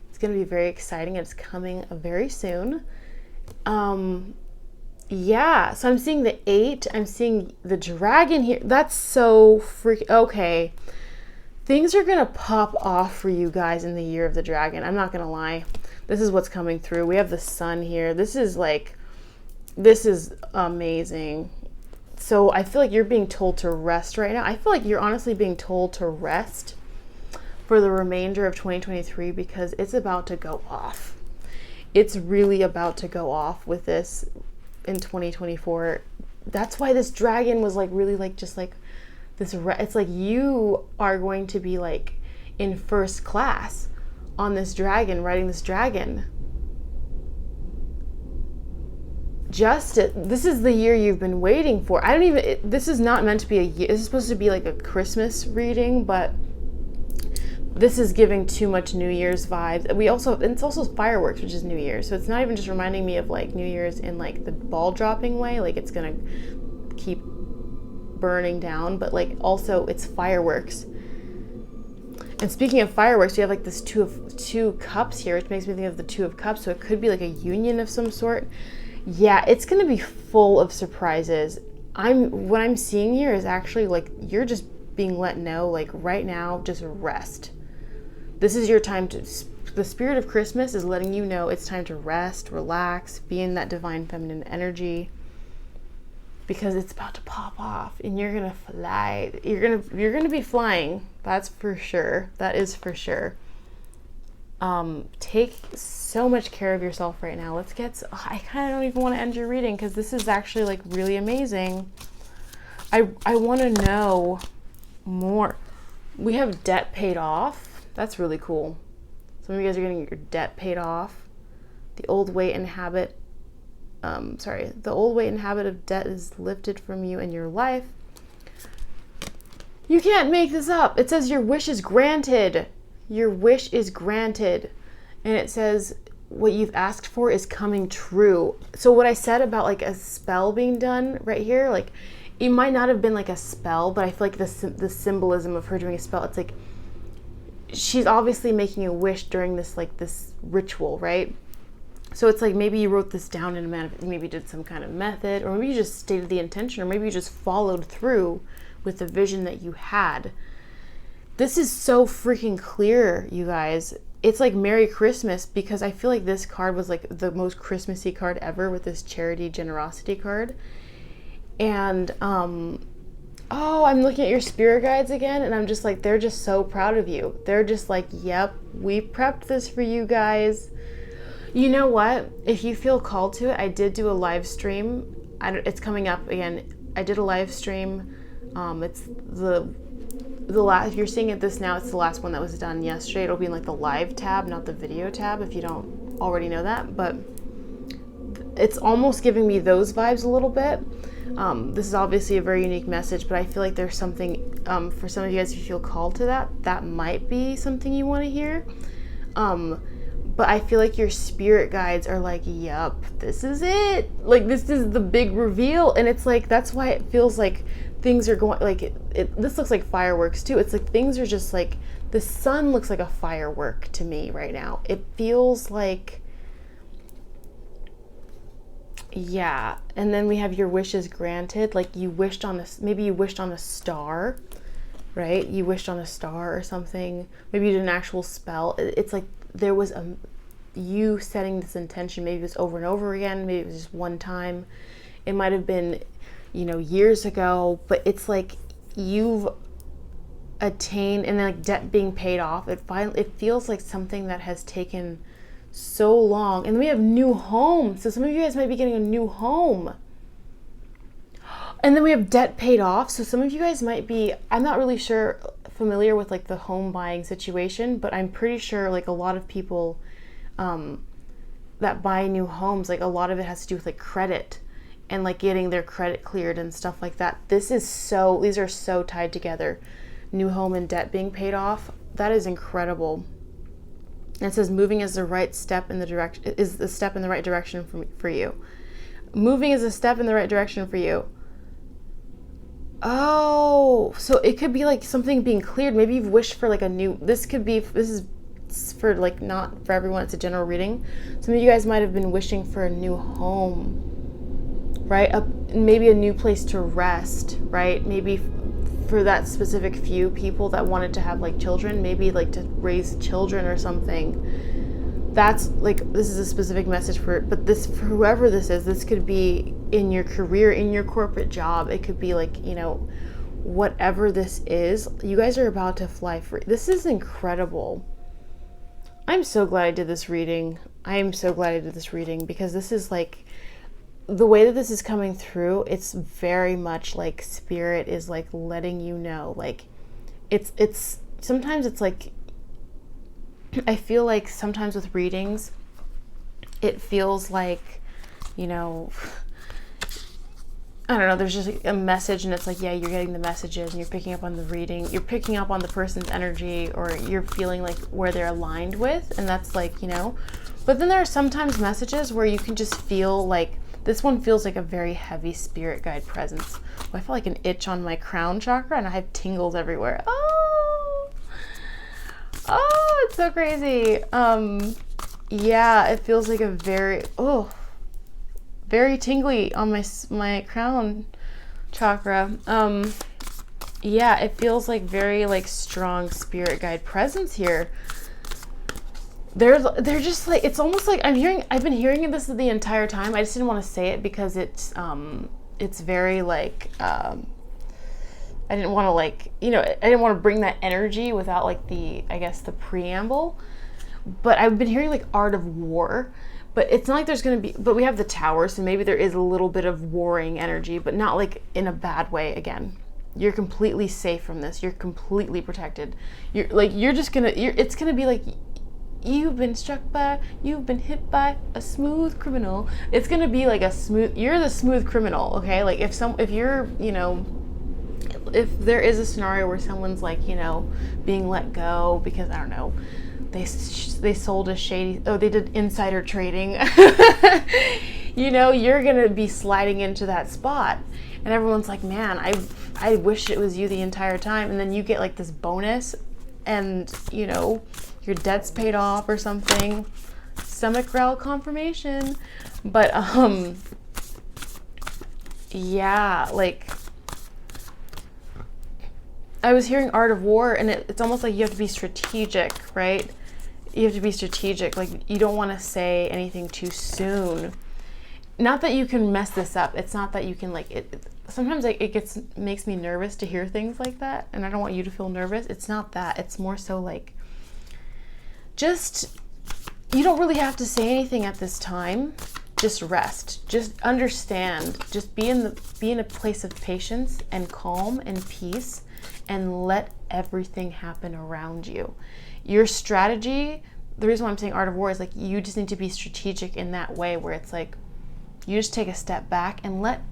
It's going to be very exciting. It's coming very soon. Yeah, so I'm seeing the 8. I'm seeing the dragon here. That's so freaking... Okay. Things are going to pop off for you guys in the Year of the Dragon. I'm not going to lie. This is what's coming through. We have the sun here. This is amazing. So I feel like you're being told to rest right now. I feel like you're honestly being told to rest for the remainder of 2023 because it's about to go off. It's really about to go off with this in 2024. That's why this dragon was like really like just like this. It's like you are going to be like in first class on this dragon, riding this dragon. This is the year you've been waiting for. This is not meant to be a year. This is supposed to be like a Christmas reading, but this is giving too much New Year's vibes. It's also fireworks, which is New Year's. So it's not even just reminding me of like New Year's in like the ball dropping way, like it's gonna keep burning down, but like also it's fireworks. And speaking of fireworks, you have like this two cups here, which makes me think of the Two of Cups. So it could be like a union of some sort. Yeah, it's gonna be full of surprises. What I'm seeing here is actually like you're just being let know, like right now, just rest. This is your time to. The spirit of Christmas is letting you know it's time to rest, relax, be in that divine feminine energy. Because it's about to pop off and you're gonna fly. You're gonna be flying. That's for sure. That is for sure. Take so much care of yourself right now. I kind of don't even want to end your reading because this is actually like really amazing. I want to know more. We have debt paid off. That's really cool. Some of you guys are getting your debt paid off. The old weight and habit the old weight and habit of debt is lifted from you in your life. You can't make this up. It says your wish is granted. Your wish is granted. And it says what you've asked for is coming true. So what I said about like a spell being done right here, like it might not have been like a spell, but I feel like the symbolism of her doing a spell, it's like she's obviously making a wish during this ritual, right? So it's like maybe you wrote this down in maybe did some kind of method, or maybe you just stated the intention, or maybe you just followed through with the vision that you had. This is so freaking clear, you guys. It's like Merry Christmas, because I feel like this card was like the most Christmassy card ever with this charity generosity card. And I'm looking at your spirit guides again, and I'm just like, they're just so proud of you. They're just like, yep, we prepped this for you guys. You know what? If you feel called to it, I did do a live stream. It's coming up again. I did a live stream. It's the last. If you're seeing it this now, it's the last one that was done yesterday. It'll be in like the live tab, not the video tab, if you don't already know that. But it's almost giving me those vibes a little bit. This is obviously a very unique message, but I feel like there's something for some of you guys, if you feel called to that might be something you want to hear. But I feel like your spirit guides are like, yep, this is it. Like, this is the big reveal. And it's like, that's why it feels like things are going, like, this looks like fireworks too. It's like things are just like, the sun looks like a firework to me right now. It feels like, yeah. And then we have your wishes granted. Like you wished on this, maybe you wished on a star, right? You wished on a star or something. Maybe you did an actual spell. It's like, there was you setting this intention. Maybe it was over and over again. Maybe it was just one time. It might have been, years ago, but it's like you've attained, and then like debt being paid off. It feels like something that has taken so long. And then we have new home. So some of you guys might be getting a new home. And then we have debt paid off. So some of you guys might be, I'm not really familiar with like the home buying situation, but I'm pretty sure like a lot of people that buy new homes, like a lot of it has to do with like credit and like getting their credit cleared and stuff like that. These are so tied together. New home and debt being paid off. That is incredible. And it says moving is the step in the right direction for you. Moving is a step in the right direction for you. Oh, so it could be like something being cleared. Maybe you've wished for like this is for like, not for everyone, it's a general reading. Some of you guys might have been wishing for a new home, right? Maybe a new place to rest, right? Maybe for that specific few people that wanted to have like children, maybe like to raise children or something. That's like, this is a specific message for whoever this is. This could be in your career, in your corporate job. It could be like, whatever this is, you guys are about to fly free. This is incredible. I'm so glad I did this reading. Because this is like, the way that this is coming through, it's very much like spirit is like letting you know, like it's sometimes it's like, I feel like sometimes with readings, it feels like, I don't know, there's just a message and it's like, yeah, you're getting the messages and you're picking up on the reading, you're picking up on the person's energy, or you're feeling like where they're aligned with, and that's like, but then there are sometimes messages where you can just feel like, this one feels like a very heavy spirit guide presence. Oh, I feel like an itch on my crown chakra and I have tingles everywhere. Oh, So crazy. Yeah, it feels like a very, very tingly on my crown chakra. Yeah, it feels like very like strong spirit guide presence here. They're just like, it's almost like I've been hearing this the entire time. I just didn't want to say it because it's very like, I didn't want to like, I didn't want to bring that energy without like the preamble. But I've been hearing like art of war, but it's not like there's going to be, but we have the tower, so maybe there is a little bit of warring energy, but not like in a bad way. Again, you're completely safe from this. You're completely protected. It's going to be like, you've been hit by a smooth criminal. It's going to be like you're the smooth criminal. Okay. Like if you're, if there is a scenario where someone's like, being let go because, I don't know, they sold a shady, they did insider trading, you're going to be sliding into that spot. And everyone's like, man, I wish it was you the entire time. And then you get like this bonus and, your debt's paid off or something. Stomach growl confirmation. But, yeah, like, I was hearing art of war, and it's almost like you have to be strategic, right? You have to be strategic. Like, you don't want to say anything too soon. Not that you can mess this up. It's not that you can, like, sometimes it makes me nervous to hear things like that, and I don't want you to feel nervous. It's not that. It's more so like, you don't really have to say anything at this time. Just rest. Just understand. Just be in a place of patience and calm and peace, and let everything happen around you. Your strategy, the reason why I'm saying art of war is like, you just need to be strategic in that way where it's like, you just take a step back and let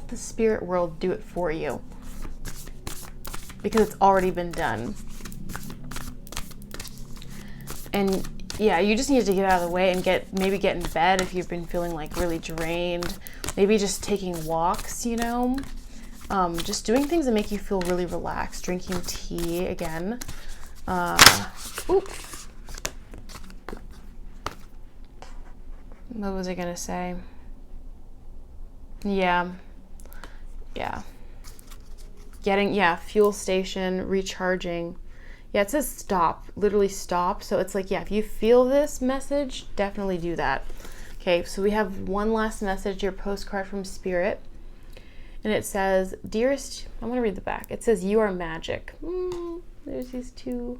the spirit world do it for you, because it's already been done. And yeah, you just need to get out of the way and maybe get in bed if you've been feeling like really drained. Maybe just taking walks, just doing things that make you feel really relaxed. Drinking tea again. What was I gonna say? Yeah. Fuel station, recharging. Yeah, it says stop, literally stop. So it's like, yeah, if you feel this message, definitely do that. Okay, so we have one last message, your postcard from Spirit. And it says, dearest, I'm going to read the back. It says, you are magic. There's these two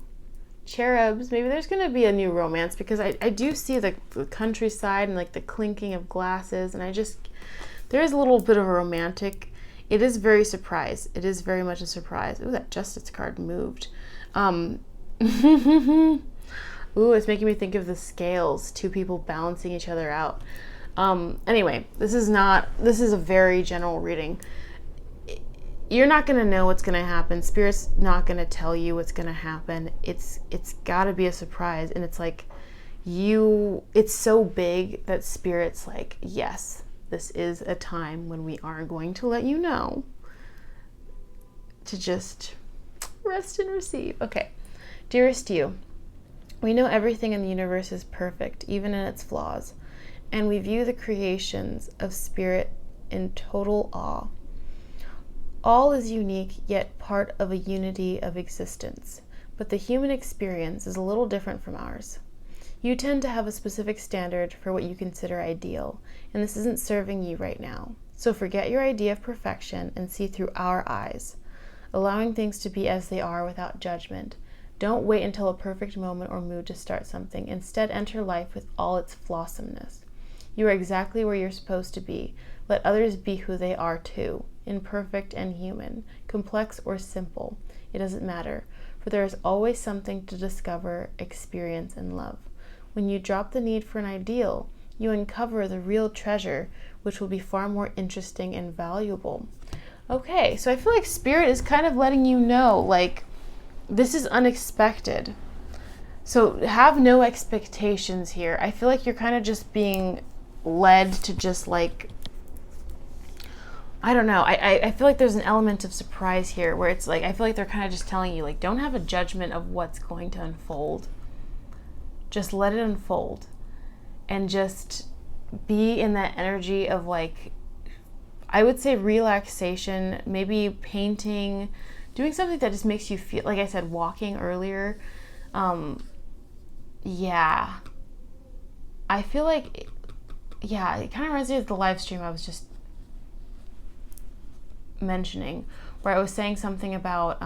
cherubs. Maybe there's going to be a new romance, because I do see the countryside and like the clinking of glasses. And there is a little bit of a romantic. It is very surprise. It is very much a surprise. Ooh, that Justice card moved. Ooh, it's making me think of the scales, two people balancing each other out. Anyway, this is a very general reading. You're not going to know what's going to happen. Spirit's not going to tell you what's going to happen. It's got to be a surprise. And it's like, it's so big that Spirit's like, yes, this is a time when we are going to let you know to just rest and receive. Okay. Dearest you, we know everything in the universe is perfect, even in its flaws, and we view the creations of Spirit in total awe. All is unique, yet part of a unity of existence, but the human experience is a little different from ours. You tend to have a specific standard for what you consider ideal, and this isn't serving you right now. So forget your idea of perfection and see through our eyes, allowing things to be as they are without judgment. Don't wait until a perfect moment or mood to start something. Instead, enter life with all its flawsomeness. You are exactly where you're supposed to be. Let others be who they are too, imperfect and human, complex or simple. It doesn't matter, for there is always something to discover, experience, and love. When you drop the need for an ideal, you uncover the real treasure, which will be far more interesting and valuable. Okay, so I feel like Spirit is kind of letting you know, like, this is unexpected. So have no expectations here. I feel like you're kind of just being led to just like, I don't know. I feel like there's an element of surprise here where it's like, I feel like they're kind of just telling you, like, don't have a judgment of what's going to unfold. just let it unfold and just be in that energy of like, I would say relaxation, maybe painting, doing something that just makes you feel, like I said, walking earlier. Yeah. I feel like, yeah, it kind of reminds me of the live stream I was just mentioning, where I was saying something about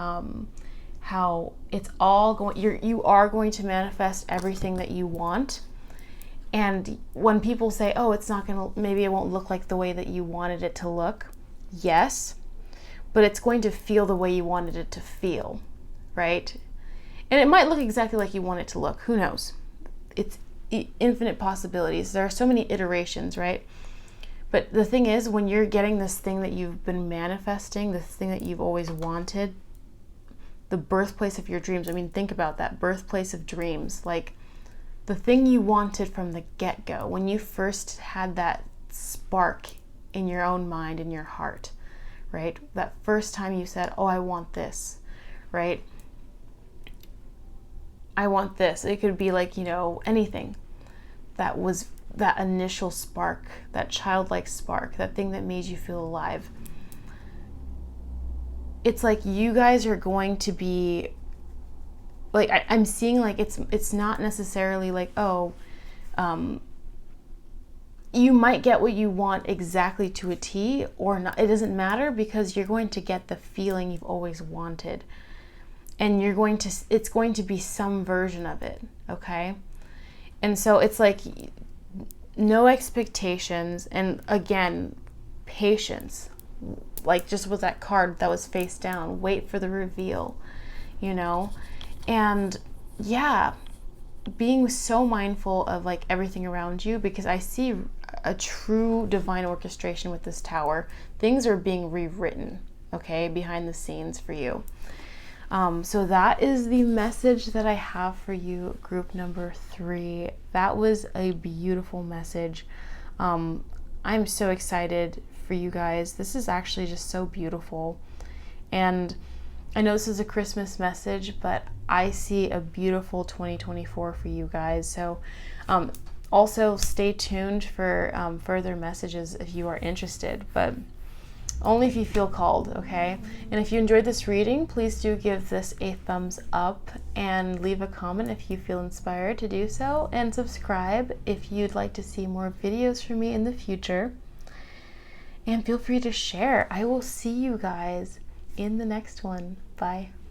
how it's all going, you are going to manifest everything that you want. And when people say, oh, it's not going to, maybe it won't look like the way that you wanted it to look. Yes, but it's going to feel the way you wanted it to feel, right? And it might look exactly like you want it to look. Who knows? It's infinite possibilities. There are so many iterations, right? But the thing is, when you're getting this thing that you've been manifesting, this thing that you've always wanted, the birthplace of your dreams. I mean, think about that, birthplace of dreams. Like the thing you wanted from the get-go, when you first had that spark in your own mind, in your heart, right? That first time you said, oh, I want this, right? I want this. It could be like, anything that was that initial spark, that childlike spark, that thing that made you feel alive. It's like you guys are going to be, like, I'm seeing like it's not necessarily like, you might get what you want exactly to a T or not. It doesn't matter, because you're going to get the feeling you've always wanted. And it's going to be some version of it, okay? And so it's like no expectations, and again, patience. Like just with that card that was face down, wait for the reveal, And yeah, being so mindful of like everything around you, because I see a true divine orchestration with this tower. Things are being rewritten, okay, behind the scenes for you. So that is the message that I have for you, group number 3. That was a beautiful message. I'm so excited for you guys. This is actually just so beautiful. And I know this is a Christmas message, but I see a beautiful 2024 for you guys. So also stay tuned for further messages if you are interested, but only if you feel called, okay? And if you enjoyed this reading, please do give this a thumbs up and leave a comment if you feel inspired to do so, and subscribe if you'd like to see more videos from me in the future. And feel free to share. I will see you guys in the next one. Bye.